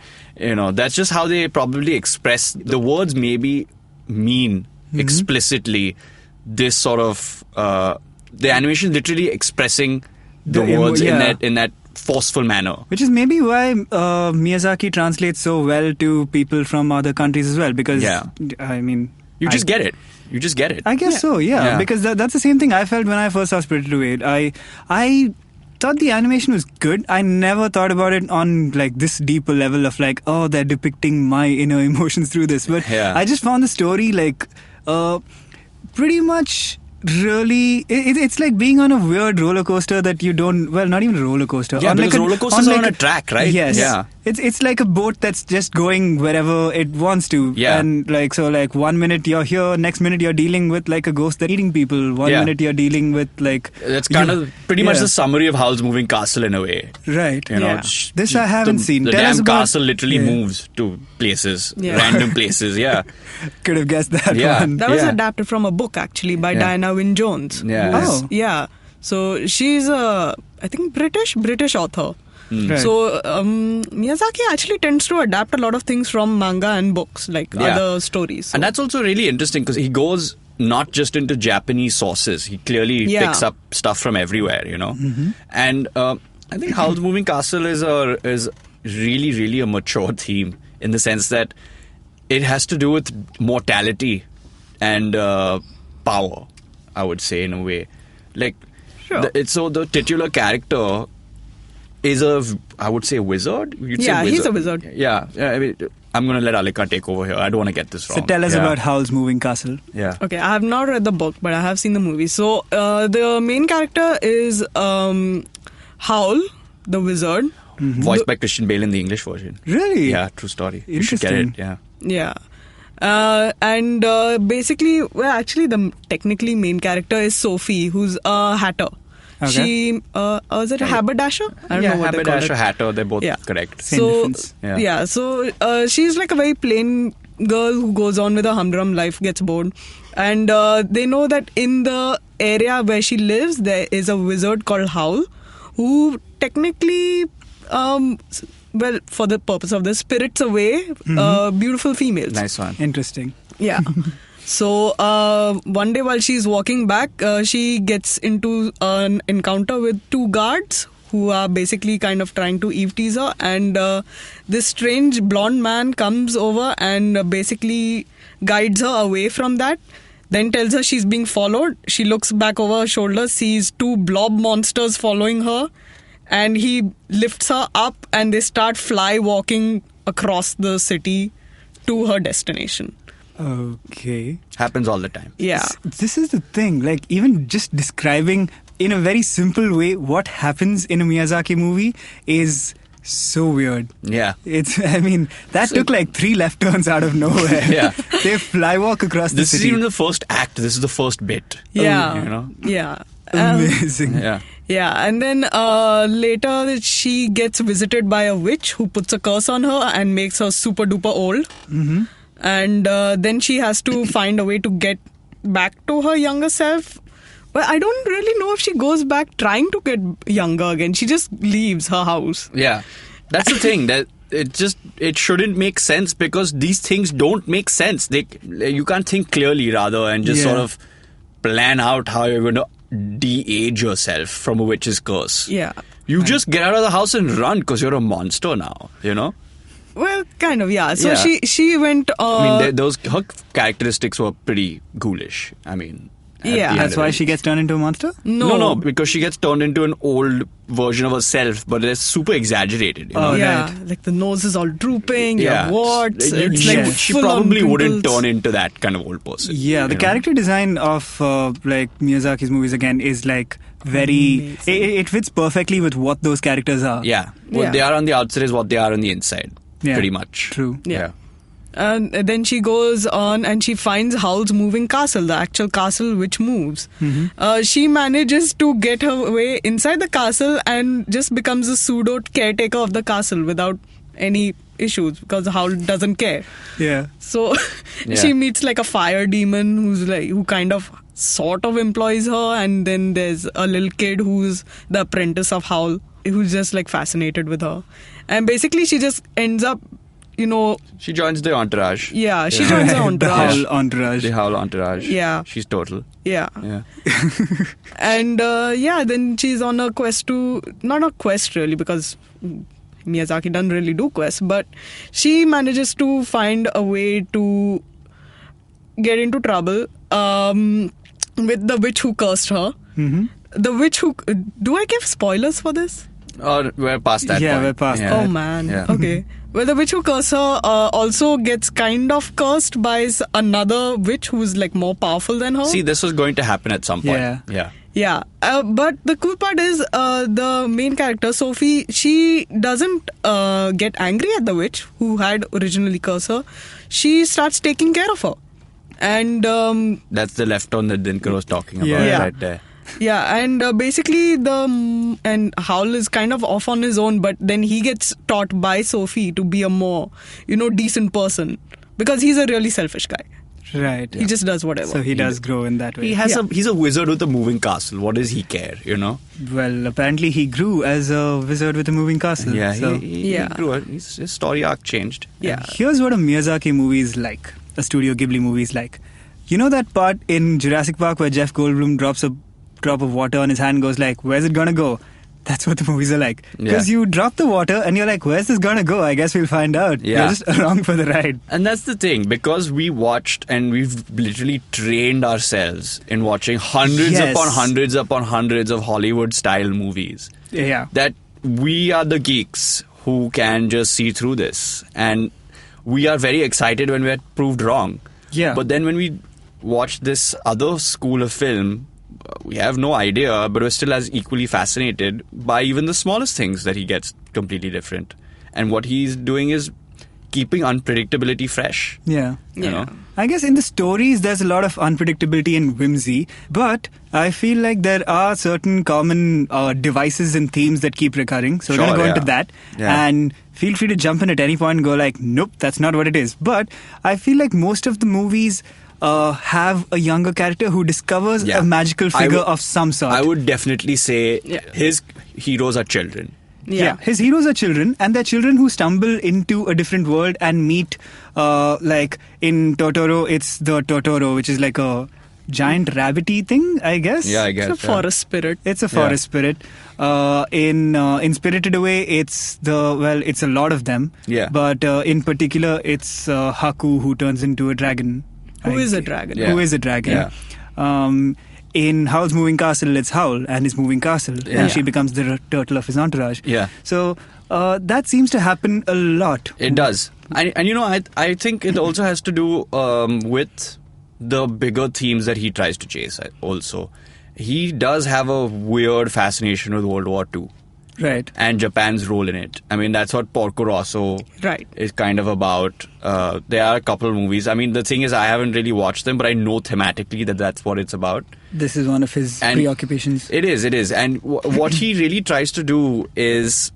that's just how they probably express the words. Maybe mean explicitly this sort of the animation literally expressing the words in that forceful manner. Which is maybe why Miyazaki translates so well to people from other countries as well. Because I mean, You just get it. You just get it. I guess so, yeah. Because that's the same thing I felt when I first saw Spirited Away. I thought the animation was good. I never thought about it on like this deeper level of like, oh, they're depicting my inner emotions through this. But I just found the story like pretty much really it's like being on a weird roller coaster that you don't, well, not even a roller coaster. Yeah, because roller coasters are on a track, right? Yes. Yeah. It's like a boat that's just going wherever it wants to. Yeah. And like, so like 1 minute you're here, next minute you're dealing with like a ghost that's eating people. One minute you're dealing with like... That's kind of pretty much the summary of Howl's Moving Castle in a way. Right. This I the- haven't seen. The Tell us damn about- castle literally moves to places, Yeah. random places, yeah. Could have guessed that Yeah. one. That was adapted from a book actually by Diana Wynne Jones. Yeah. Oh. Yeah. So she's a, I think, British author. Right. So Miyazaki actually tends to adapt a lot of things from manga and books, like other stories. So. And that's also really interesting because he goes not just into Japanese sources. He clearly picks up stuff from everywhere, And I think Howl's Moving Castle is really, really a mature theme in the sense that it has to do with mortality and power, I would say, in a way. Like, the titular character is I would say, a wizard. You'd say he's a wizard. Yeah, I mean, I'm going to let Alika take over here. I don't want to get this wrong. So tell us about Howl's Moving Castle. Yeah. Okay, I have not read the book, but I have seen the movie. So the main character is Howl, the wizard. Voiced by Christian Bale in the English version. Really? Yeah, true story. You should get it, yeah. Yeah. And basically, well, actually, the technically main character is Sophie, who's a hatter. Okay. She, is it a haberdasher? I don't know what they call it. Haberdasher, hatter, they're both correct. Same So, difference. so she's like a very plain girl who goes on with her humdrum life, gets bored. And they know that in the area where she lives, there is a wizard called Howl, who technically well, for the purpose of the spirits away, beautiful females. Nice one. Interesting. Yeah. So one day while she's walking back, she gets into an encounter with 2 guards who are basically kind of trying to eve tease her, and this strange blonde man comes over and basically guides her away from that, then tells her she's being followed. She looks back over her shoulder, sees 2 blob monsters following her, and he lifts her up and they start fly walking across the city to her destination. Okay. Happens all the time. Yeah. This is the thing, like even just describing in a very simple way what happens in a Miyazaki movie is so weird. Yeah. That took like 3 left turns out of nowhere. Yeah. They fly walk across the This city. is even the first act. This is the first bit. Yeah. You know? Yeah. Amazing. Yeah. Yeah, and then later she gets visited by a witch who puts a curse on her and makes her super duper old. Mm-hmm. And then she has to find a way to get back to her younger self. But I don't really know if she goes back trying to get younger again. She just leaves her house. Yeah. That's the thing. That it shouldn't make sense because these things don't make sense. You can't think clearly rather and just sort of plan out how you're going to de-age yourself from a witch's curse. Yeah. You just get out of the house and run because you're a monster now, you know? Well, kind of, yeah. So Yeah. she went... her characteristics were pretty ghoulish. I mean... Yeah. That's why she gets turned into a monster? No, because she gets turned into an old version of herself, but it's super exaggerated. You know? yeah, right. like the nose is all drooping, you have warts. It's she, like she full-on probably wouldn't pimples. turn into that kind of old person. Yeah, the you know? character design of like Miyazaki's movies again is like very... It fits perfectly with what those characters are. Yeah. What Yeah. they are on the outside is what they are on the inside. Yeah, Pretty much. True. Yeah. And then she goes on and she finds Howl's moving castle, the actual castle which moves. She manages to get her way inside the castle and just becomes a pseudo caretaker of the castle without any issues because Howl doesn't care. Yeah. So she meets like a fire demon who kind of sort of employs her, and then there's a little kid who's the apprentice of Howl who's just like fascinated with her. And basically she just ends up, She joins the entourage. yeah, she joins the The entourage. Howl entourage. The Howl entourage. Yeah. She's total. Yeah. Yeah. And then she's on a quest to, not a quest really because Miyazaki doesn't really do quests, but she manages to find a way to get into trouble with the witch who cursed her. Mm-hmm. The witch who... Do I give spoilers for this? Or we're past that Yeah, point. we're past Oh man. Yeah. Okay. Well, the witch who cursed her also gets kind of cursed by another witch who's like more powerful than her. See, this was going to happen at some point. Yeah. Yeah, but the cool part is the main character, Sophie, she doesn't get angry at the witch who had originally cursed her. She starts taking care of her. And That's the left turn that Dinkar was talking about Yeah. right there. yeah, and basically and Howl is kind of off on his own, but then he gets taught by Sophie to be a more, decent person because he's a really selfish guy. Right. He just does whatever. So he does grow in that way. He's a wizard with a moving castle. What does he care, Well, apparently he grew as a wizard with a moving castle. Yeah, So he grew. His story arc changed. Yeah. here's what a Miyazaki movie is like. A Studio Ghibli movie is like. You know that part in Jurassic Park where Jeff Goldblum drops a drop of water on his hand and goes like, where's it gonna go? That's what the movies are like. Because you drop the water and you're like, where's this gonna go? I guess we'll find out. Yeah. You're just along for the ride. And that's the thing, because we watched and we've literally trained ourselves in watching hundreds Yes. upon hundreds upon hundreds of Hollywood-style movies. Yeah. That we are the geeks who can just see through this. And we are very excited when we're proved wrong. Yeah. But then when we watch this other school of film, we have no idea, but we're still as equally fascinated by even the smallest things that he gets completely different. And what he's doing is keeping unpredictability fresh. Yeah. You know? I guess in the stories there's a lot of unpredictability and whimsy, but I feel like there are certain common devices and themes that keep recurring. So we're going to go into that. Yeah. And feel free to jump in at any point and go like, nope, that's not what it is. But I feel like most of the movies have a younger character who discovers a magical figure of some sort. I would definitely say his heroes are children. Yeah. His heroes are children, and they're children who stumble into a different world and meet, like in Totoro, it's the Totoro, which is like a giant rabbity thing, I guess. Yeah, I guess. It's a forest spirit. It's a forest spirit. In Spirited Away, it's a lot of them. Yeah. But in particular, it's Haku who turns into a dragon. Who is a dragon? Yeah. Who is a dragon? Yeah. In Howl's Moving Castle, it's Howl and his moving castle, Yeah. and she becomes the turtle of his entourage. Yeah. So that seems to happen a lot. It does. And I think it also has to do with the bigger themes that he tries to chase also. He does have a weird fascination with World War II. Right. And Japan's role in it. I mean, that's what Porco Rosso is kind of about. There are a couple of movies. I mean, the thing is, I haven't really watched them, but I know thematically that that's what it's about. This is one of his preoccupations. It is. And what he really tries to do is,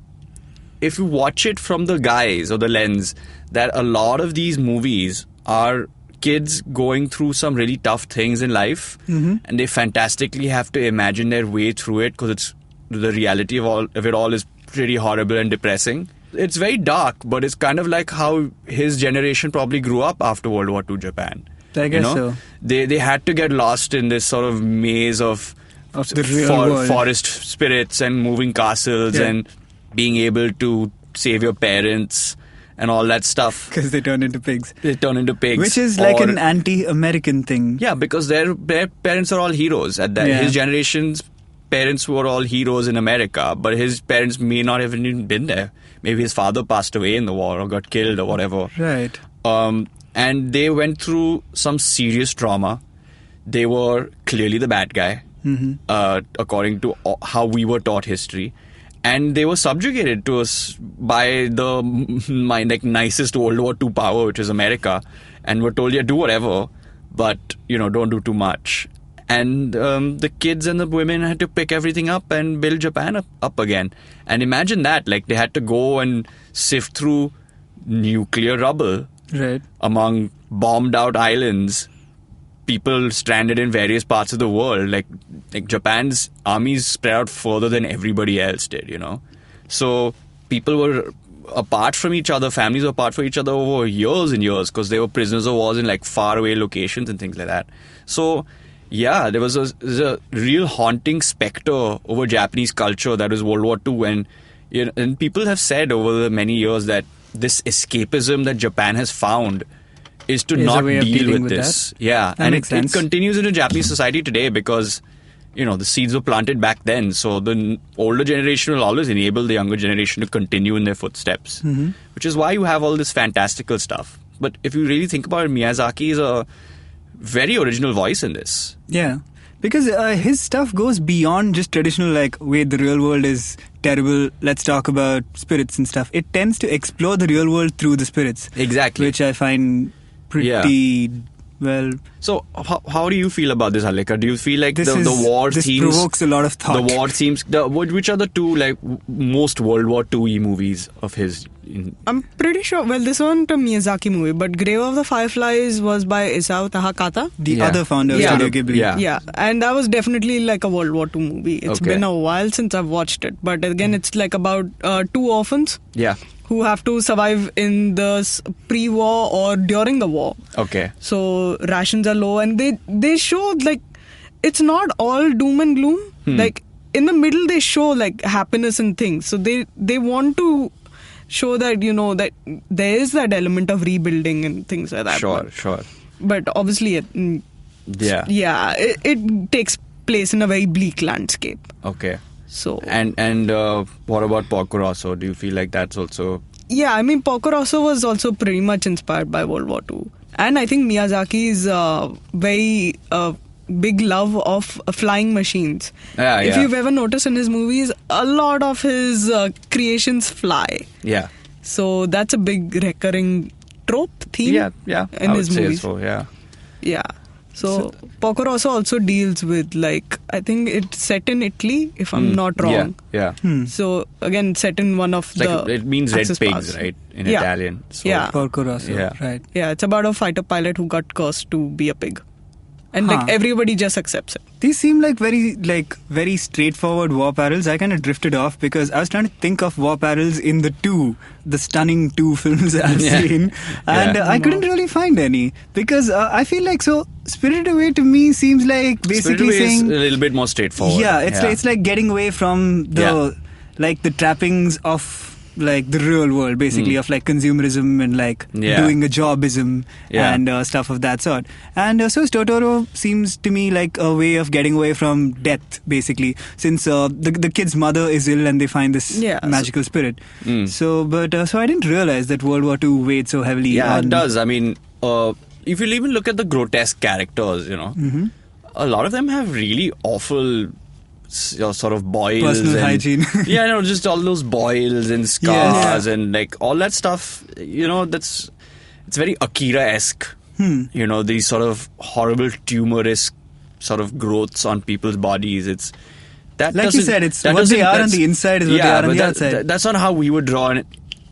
if you watch it from the guise or the lens, that a lot of these movies are kids going through some really tough things in life, and they fantastically have to imagine their way through it, because it's the reality of it all is pretty horrible and depressing. It's very dark, but it's kind of like how his generation probably grew up after World War II Japan. I guess so. They had to get lost in this sort of maze of the real world. Forest spirits and moving castles and being able to save your parents and all that stuff. Because they turn into pigs. Which is like an anti-American thing. Yeah, because their parents are all heroes. His generation's parents were all heroes in America, but his parents may not have even been there. Maybe his father passed away in the war or got killed or whatever. Right. And they went through some serious trauma. They were clearly the bad guy, according to how we were taught history. And they were subjugated to us by the nicest World War II power, which is America. And were told, do whatever, but, don't do too much. And the kids and the women had to pick everything up and build Japan up again. And imagine that, they had to go and sift through nuclear rubble among bombed out islands, people stranded in various parts of the world. Like Japan's armies spread out further than everybody else did, So people were apart from each other, families were apart from each other over years and years, because they were prisoners of war in faraway locations and things like that. So yeah, there was a real haunting specter over Japanese culture that was World War II. And people have said over the many years that this escapism that Japan has found is to not deal with this. That? Yeah, that and it continues into Japanese society today, because the seeds were planted back then. So the older generation will always enable the younger generation to continue in their footsteps, which is why you have all this fantastical stuff. But if you really think about it, Miyazaki is a very original voice in this. Yeah, because his stuff goes beyond just traditional, wait, the real world is terrible, let's talk about spirits and stuff. It tends to explore the real world through the spirits. Exactly. Which I find pretty well. So how do you feel about this, Alika? Do you feel like the war themes... This provokes a lot of thought. The war themes... which are the two most World War II movies of his? I'm pretty sure... Well, this wasn't a Miyazaki movie, but Grave of the Fireflies was by Isao Takahata. The other founder of Studio Ghibli. Yeah, and that was definitely a World War II movie. It's been a while since I've watched it. But again, it's about two orphans. Yeah. Who have to survive in the pre-war or during the war. Okay. So rations are low, and they show it's not all doom and gloom. In the middle they show happiness and things. So they want to show that that there is that element of rebuilding and things like that. Sure. But obviously, it takes place in a very bleak landscape. Okay. So and what about Porco Rosso? Do you feel like that's also... Yeah, I mean, Porco Rosso was also pretty much inspired by World War II. And I think Miyazaki's very big love of flying machines. If you've ever noticed in his movies, a lot of his creations fly. Yeah. So that's a big recurring trope theme in his movies. So, yeah. Yeah. So Porco Rosso also deals with I think it's set in Italy, if I'm not wrong. Yeah. So again, set in one of the... it means red Axis pigs, powers. right? In Italian. So. Yeah. Porco Rosso, right. Yeah, it's about a fighter pilot who got cursed to be a pig. And like everybody just accepts it. These seem like very straightforward war parallels. I kind of drifted off because I was trying to think of war parallels in the stunning 2 films I've seen, and I couldn't really find any because I feel like Spirited Away to me seems like basically saying a little bit more straightforward. Yeah, it's like getting away from the the trappings of like the real world, basically, of like consumerism and like doing a jobism and stuff of that sort. And so Totoro seems to me like a way of getting away from death, basically, since the kid's mother is ill and they find this magical spirit. So I didn't realize that World War II weighed so heavily. Yeah, on... it does. I mean, if you even look at the grotesque characters, a lot of them have really awful sort of boils, personal hygiene. Just all those boils and scars and like all that stuff. It's very Akira-esque. These sort of horrible tumorous sort of growths on people's bodies. It's that, like you said, it's what they are on the inside is what they are on the outside. That's not how we would draw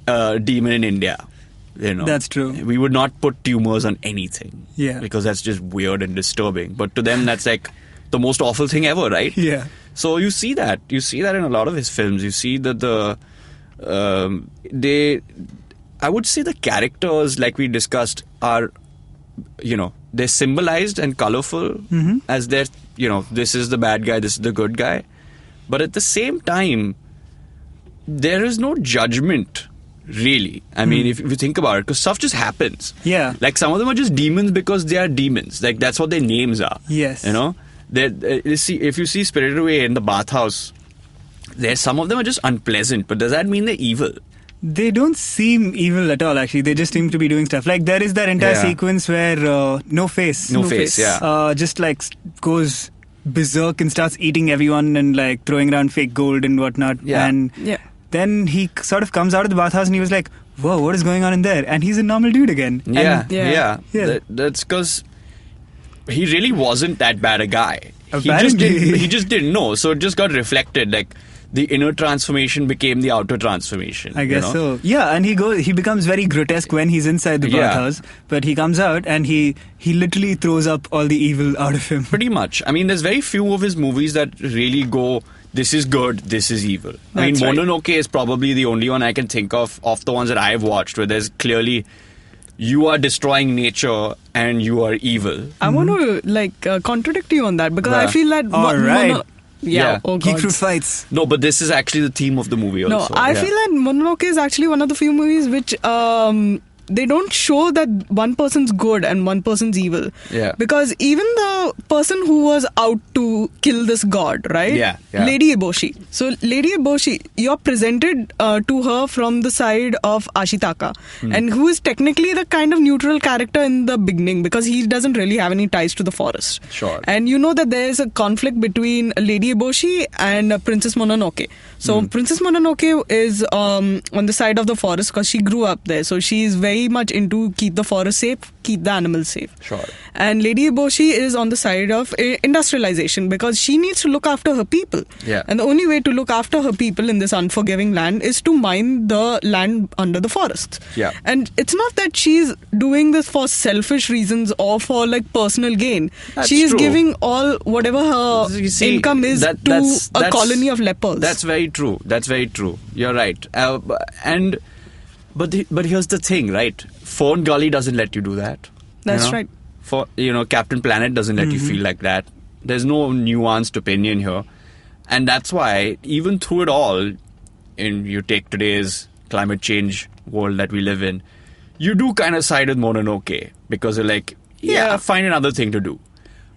a demon in India. That's true. We would not put tumors on anything. Yeah, because that's just weird and disturbing. But to them, that's like the most awful thing ever, right? Yeah. So you see that in a lot of his films. You see that I would say the characters, like we discussed, are, they're symbolized and colorful as they're, this is the bad guy, this is the good guy. But at the same time, there is no judgment, really. I mean, if you think about it, because stuff just happens. Yeah. Like some of them are just demons because they are demons. Like that's what their names are. Yes. If you see Spirited Away in the bathhouse, some of them are just unpleasant, but does that mean they're evil? They don't seem evil at all, actually. They just seem to be doing stuff. Like, there is that entire sequence where No Face just like goes berserk and starts eating everyone and like throwing around fake gold and whatnot. Yeah. And then he sort of comes out of the bathhouse and he was like, whoa, what is going on in there? And he's a normal dude again. That's because he really wasn't that bad a guy. Apparently. He just didn't know. So it just got reflected. Like the inner transformation became the outer transformation. I guess so. Yeah, and he becomes very grotesque when he's inside the bathhouse. But he comes out and he literally throws up all the evil out of him. Pretty much. I mean, there's very few of his movies that really go, this is good, this is evil. Mononoke is probably the only one I can think of the ones that I've watched, where there's clearly, you are destroying nature and you are evil. I want to contradict you on that because I feel that Geek Fruit fights. No, but this is actually the theme of the movie also. No, I feel that Mononoke is actually one of the few movies which they don't show that one person's good and one person's evil. Yeah. Because even the person who was out to kill this god, right? Yeah. Lady Eboshi. So Lady Eboshi, you're presented to her from the side of Ashitaka, and who is technically the kind of neutral character in the beginning because he doesn't really have any ties to the forest. Sure. And you know that there is a conflict between Lady Eboshi and Princess Mononoke. So Princess Mononoke is on the side of the forest because she grew up there. So she is very much into keep the forest safe, keep the animals safe. Sure. And Lady Eboshi is on the side of industrialization because she needs to look after her people. Yeah. And the only way to look after her people in this unforgiving land is to mine the land under the forests. Yeah. And it's not that she's doing this for selfish reasons or for like personal gain. She is giving all whatever her income is to a colony of lepers. That's very true. You're right. But here's the thing, right? Fern Gully doesn't let you do that. That's right. Captain Planet doesn't let you feel like that. There's no nuanced opinion here. And that's why, even through it all, and you take today's climate change world that we live in, you do kind of side with Mononoke because you're like, find another thing to do.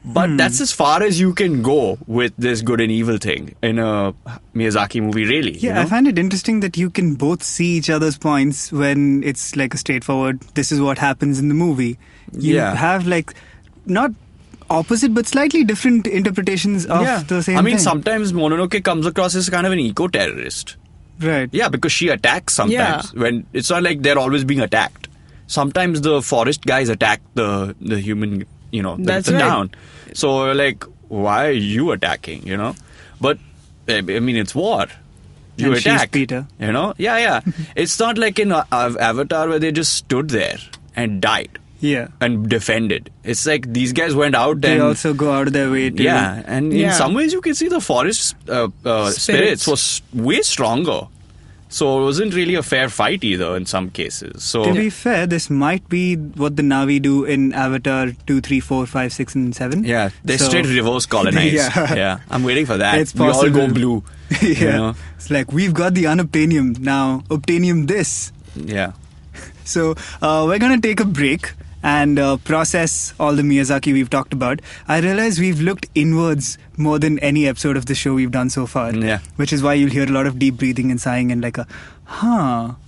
But that's as far as you can go with this good and evil thing in a Miyazaki movie, really. Yeah, I find it interesting that you can both see each other's points when it's like a straightforward, this is what happens in the movie. You have like, not opposite, but slightly different interpretations of the same thing. I mean, sometimes Mononoke comes across as kind of an eco-terrorist. Right. Yeah, because she attacks sometimes. When it's not like they're always being attacked. Sometimes the forest guys attack the human, That's the right. town. So, like, why are you attacking, But, I mean, it's war. You and attack. She's Peter. Yeah. It's not like in Avatar where they just stood there and died. and defend it. It's like these guys went out They and also go out of their way to... yeah, and in some ways you can see the forest spirits was way stronger. So it wasn't really a fair fight either in some cases. So to be fair, this might be what the Na'vi do in Avatar 2, 3, 4, 5, 6 and 7. yeah, they straight reverse colonize. Yeah. I'm waiting for that. It's We all possible. go blue. Yeah. You know? It's like, we've got the unobtainium, now obtainium this. Yeah. So we're going to take a break and process all the Miyazaki we've talked about. I realize we've looked inwards more than any episode of the show we've done so far. Yeah. Which is why you'll hear a lot of deep breathing and sighing in like a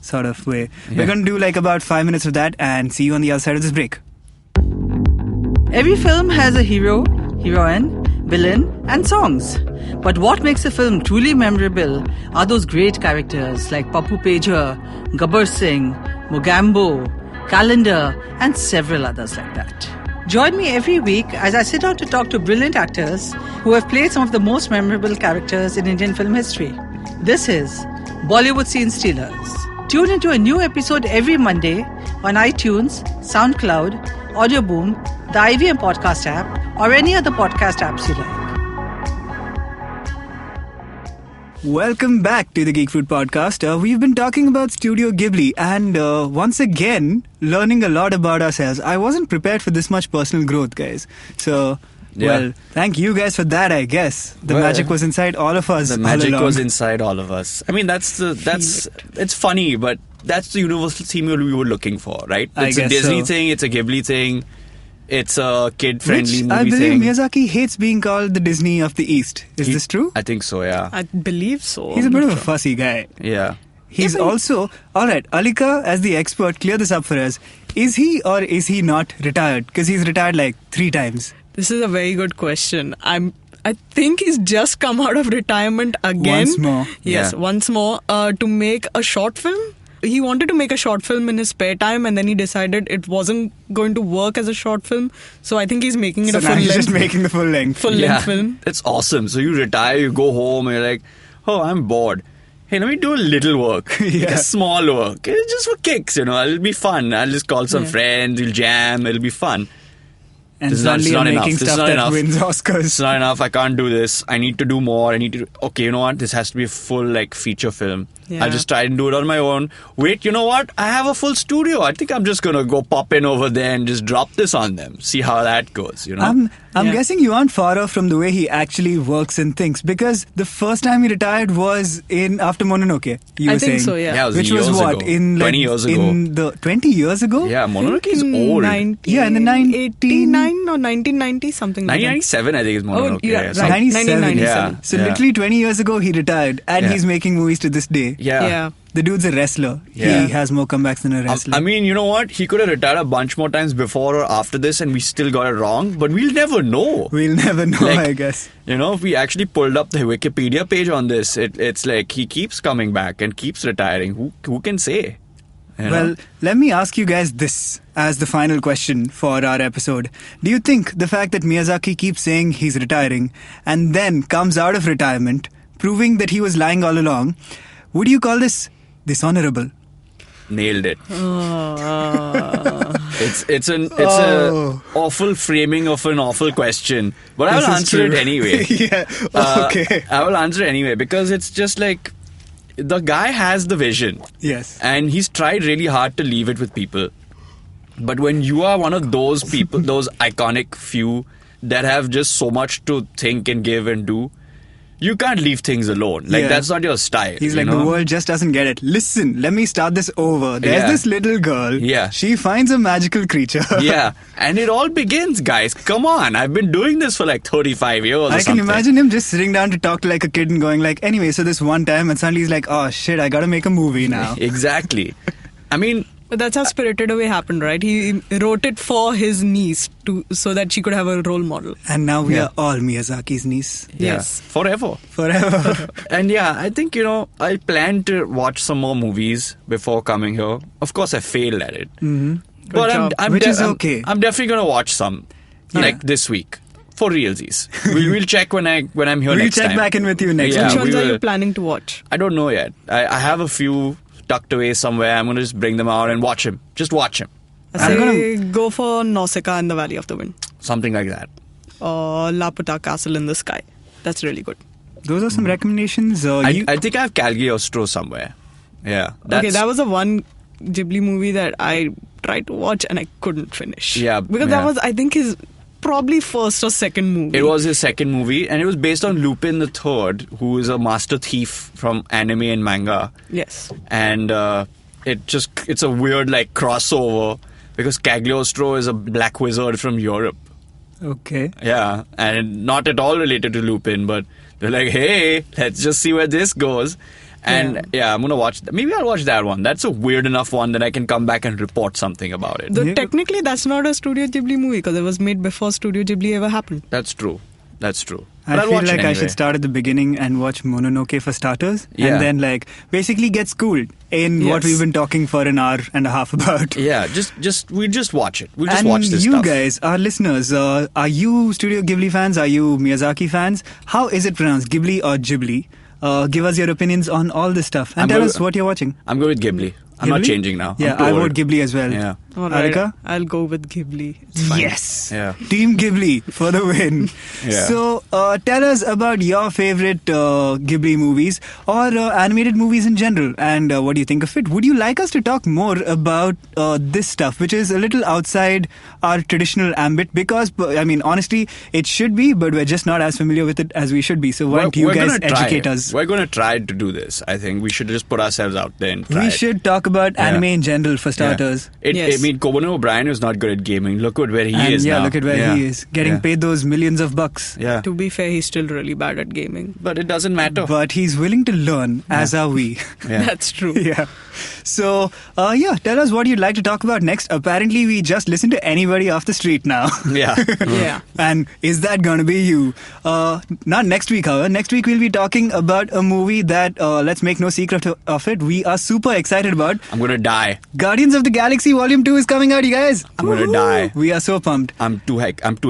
sort of way. Yeah. We're going to do like about 5 minutes of that and see you on the other side of this break. Every film has a hero, heroine, villain, and songs. But what makes a film truly memorable are those great characters like Pappu Peja, Gabbar Singh, Mogambo, Calendar, and several others like that. Join me every week as I sit down to talk to brilliant actors who have played some of the most memorable characters in Indian film history. This is Bollywood Scene Stealers. Tune into a new episode every Monday on iTunes, SoundCloud, Audioboom, the IVM podcast app, or any other podcast apps you like. Welcome back to the Geek Fruit Podcast. We've been talking about Studio Ghibli and once again learning a lot about ourselves. I wasn't prepared for this much personal growth, guys. So, well, thank you guys for that, I guess. The magic was inside all of us. The magic was inside all of us. I mean, it's funny, but that's the universal theme we were looking for, right? It's a Disney thing, it's a Ghibli thing. It's a kid-friendly movie I believe thing. Miyazaki hates being called the Disney of the East. Is this true? I think so, yeah. I believe so. He's a bit of a fussy guy. Yeah. He's also... Alright, Alika, as the expert, clear this up for us. Is he or is he not retired? Because he's retired like 3 times. This is a very good question. I think he's just come out of retirement again. Once more. Yes, once more to make a short film. He wanted to make a short film in his spare time and then he decided it wasn't going to work as a short film. So I think he's making it a full length. He's just making the full length. Length film. It's awesome. So you retire, you go home, and you're like, oh, I'm bored. Hey, let me do a little work. Like a small work. It's just for kicks, it'll be fun. I'll just call some friends, we'll jam, it'll be fun. And suddenly I'm making stuff that wins Oscars. It's not enough. I can't do this. I need to do more. Okay, you know what? This has to be a full feature film. Yeah. I'll just try and do it on my own. Wait, you know what? I have a full studio. I think I'm just going to go pop in over there and just drop this on them. See how that goes, I'm guessing you aren't far off from the way he actually works and thinks. Because the first time he retired was after Mononoke, you were saying. I think so, yeah. Yeah, it was Which years was what? ago. In 20 years ago. 20 years ago? Yeah, Mononoke is old. in the 1989 or 1990, something like that. 1997, I think, is Mononoke. yeah, right. right. 97. Yeah. So literally 20 years ago he retired and he's making movies to this day. Yeah. The dude's a wrestler. Yeah. He has more comebacks than a wrestler. I mean, you know what? He could have retired a bunch more times before or after this and we still got it wrong, but we'll never know. We'll never know, I guess. If we actually pulled up the Wikipedia page on this, it's like he keeps coming back and keeps retiring. Who can say? Well, let me ask you guys this as the final question for our episode. Do you think the fact that Miyazaki keeps saying he's retiring and then comes out of retirement, proving that he was lying all along, would you call this dishonorable? Nailed it. It's an awful framing of an awful question, but I will answer it anyway. Okay. I will answer it anyway because it's just like the guy has the vision. Yes. And he's tried really hard to leave it with people. But when you are one of those people, those iconic few that have just so much to think and give and do, you can't leave things alone. That's not your style. He's like, the world just doesn't get it. Listen, let me start this over. There's this little girl. Yeah. She finds a magical creature. Yeah. And it all begins, guys. Come on. I've been doing this for 35 years or I something. can imagine him just sitting down to talk to a kid and going anyway, so this one time, and suddenly he's like, oh shit, I gotta make a movie now. Exactly. I mean... But that's how Spirited Away happened, right? He wrote it for his niece so that she could have a role model. And now we are all Miyazaki's niece. Yes. Forever. And I think, I plan to watch some more movies before coming here. Of course, I failed at it. Mm-hmm. But Which is okay. I'm definitely going to watch some, this week. For realsies. We'll check when I'm here next time. We'll check back in with you next Which time. ones are you planning to watch? I don't know yet. I have a few tucked away somewhere. I'm going to just bring them out and watch him. Just watch him. I say go for Nausicaa and the Valley of the Wind. Something like that. Or Laputa Castle in the Sky. That's really good. Those are some recommendations. I think I have Cagliostro somewhere. Yeah. Okay, that was the one Ghibli movie that I tried to watch and I couldn't finish. Yeah. Because that was, I think, his probably first or second movie. It was his second movie, and it was based on Lupin the Third, who is a master thief from anime and manga. Yes. And it's a weird like crossover because Cagliostro is a black wizard from Europe. Okay. Yeah, and not at all related to Lupin, but they're like, hey, let's just see where this goes. And yeah, I'm going to watch that. Maybe I'll watch that one. That's a weird enough one that I can come back and report something about it. Though technically, that's not a Studio Ghibli movie because it was made before Studio Ghibli ever happened. That's true. That's true. I feel like I should start at the beginning and watch Mononoke for starters. Yeah. And then like basically get schooled in what we've been talking for an hour and a half about. Yeah, we'll just watch it. We'll just watch this stuff. stuff. You guys, our listeners, are you Studio Ghibli fans? Are you Miyazaki fans? How is it pronounced? Ghibli or Ghibli? Give us your opinions on all this stuff and tell us what you're watching. I'm going with Ghibli. I'm not changing now. Yeah, I vote Ghibli as well. Yeah. All right. Alika? I'll go with Ghibli. It's fine. Yes. Yeah. Team Ghibli for the win. Yeah. So, tell us about your favorite Ghibli movies or animated movies in general, and what do you think of it? Would you like us to talk more about this stuff, which is a little outside our traditional ambit? Because, I mean, honestly, it should be, but we're just not as familiar with it as we should be. So why don't you guys educate us? We're going to try to do this. I think we should just put ourselves out there and try We should talk about anime in general for starters. I mean, Conan O'Brien is not good at gaming. Look at where he is now. Yeah, look at where he is. Getting paid those millions of bucks. Yeah. To be fair, he's still really bad at gaming. But it doesn't matter. But he's willing to learn, as are we. Yeah. That's true. Yeah. So, tell us what you'd like to talk about next. Apparently, we just listen to anybody off the street now. Yeah. Yeah. And is that going to be you? Not next week, however. Next week, we'll be talking about a movie that, let's make no secret of it, we are super excited about. I'm going to die. Guardians of the Galaxy Volume 2 is coming out, you guys. I'm going to die. We are so pumped. I'm too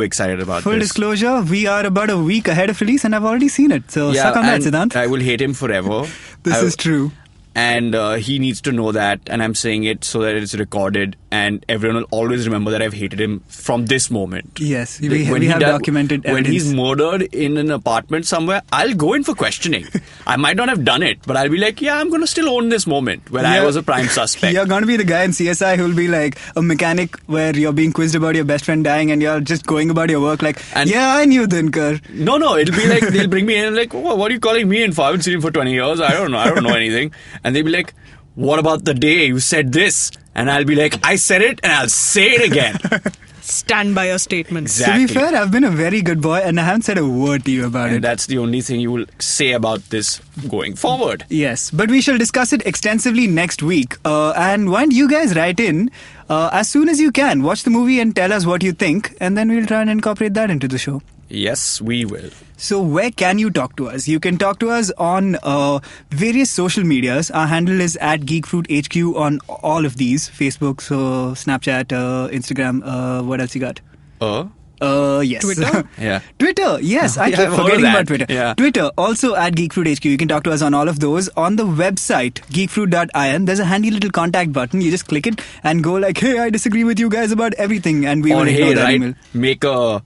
excited about Full this. disclosure, we are about a week ahead of release and I've already seen it. So suck on that, Siddhant. I will hate him forever. This is true. And he needs to know that, and I'm saying it so that it's recorded, and everyone will always remember that I've hated him from this moment. Yes, we have documented evidence. When he's murdered in an apartment somewhere, I'll go in for questioning. I might not have done it, but I'll be like, yeah, I'm going to still own this moment when I was a prime suspect. You're going to be the guy in CSI who'll be like a mechanic where you're being quizzed about your best friend dying and you're just going about your work like, yeah, I knew Dinkar. No, it'll be like, they'll bring me in and like, oh, what are you calling me in for? I haven't seen him for 20 years. I don't know anything. And they'll be like, what about the day you said this? And I'll be like, I said it and I'll say it again. Stand by your statements. Exactly. To be fair, I've been a very good boy and I haven't said a word to you about it. That's the only thing you will say about this going forward. Yes, but we shall discuss it extensively next week. And why don't you guys write in as soon as you can. Watch the movie and tell us what you think. And then we'll try and incorporate that into the show. Yes, we will. So where can you talk to us? You can talk to us on various social medias. Our handle is @GeekFruitHQ on all of these. Facebook, Snapchat, Instagram. What else you got? Yes. Twitter? Yeah. Twitter, yes. I keep forgetting about Twitter. Yeah. Twitter, also @GeekFruitHQ. You can talk to us on all of those. On the website, geekfruit.in, there's a handy little contact button. You just click it and go like, hey, I disagree with you guys about everything. And we will ignore that email.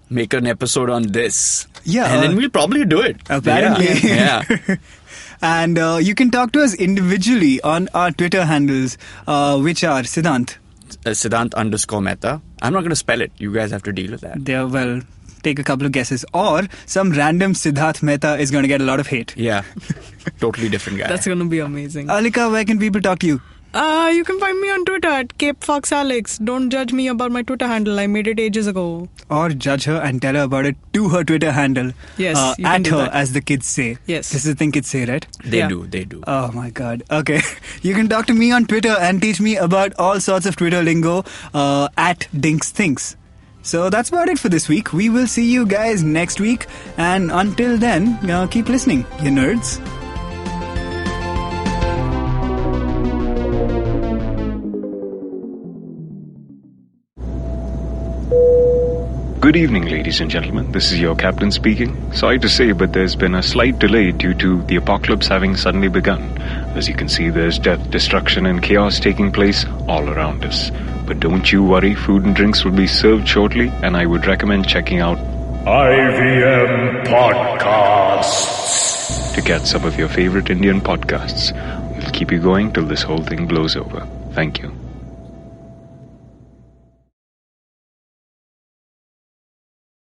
Make an episode on this. Yeah. And then we'll probably do it. Apparently. Yeah. And you can talk to us individually on our Twitter handles, which are Siddhant. Siddhant_Mehta. I'm not going to spell it. You guys have to deal with that. Yeah, well, take a couple of guesses. Or some random Siddharth Mehta is going to get a lot of hate. Yeah. Totally different guy. That's going to be amazing. Alika, where can people talk to you? You can find me on Twitter at CapeFoxAlex. Don't judge me about my Twitter handle. I made it ages ago. Or judge her and tell her about it to her Twitter handle. Yes, you at can do her, that. as the kids say. Yes. This is the thing kids say, right? They do. Oh my god. Okay. You can talk to me on Twitter and teach me about all sorts of Twitter lingo at DinksThinks. So that's about it for this week. We will see you guys next week. And until then, keep listening, you nerds. Good evening, ladies and gentlemen. This is your captain speaking. Sorry to say, but there's been a slight delay due to the apocalypse having suddenly begun. As you can see, there's death, destruction, and chaos taking place all around us. But don't you worry, food and drinks will be served shortly, and I would recommend checking out IVM Podcasts to get some of your favorite Indian podcasts. We'll keep you going till this whole thing blows over. Thank you.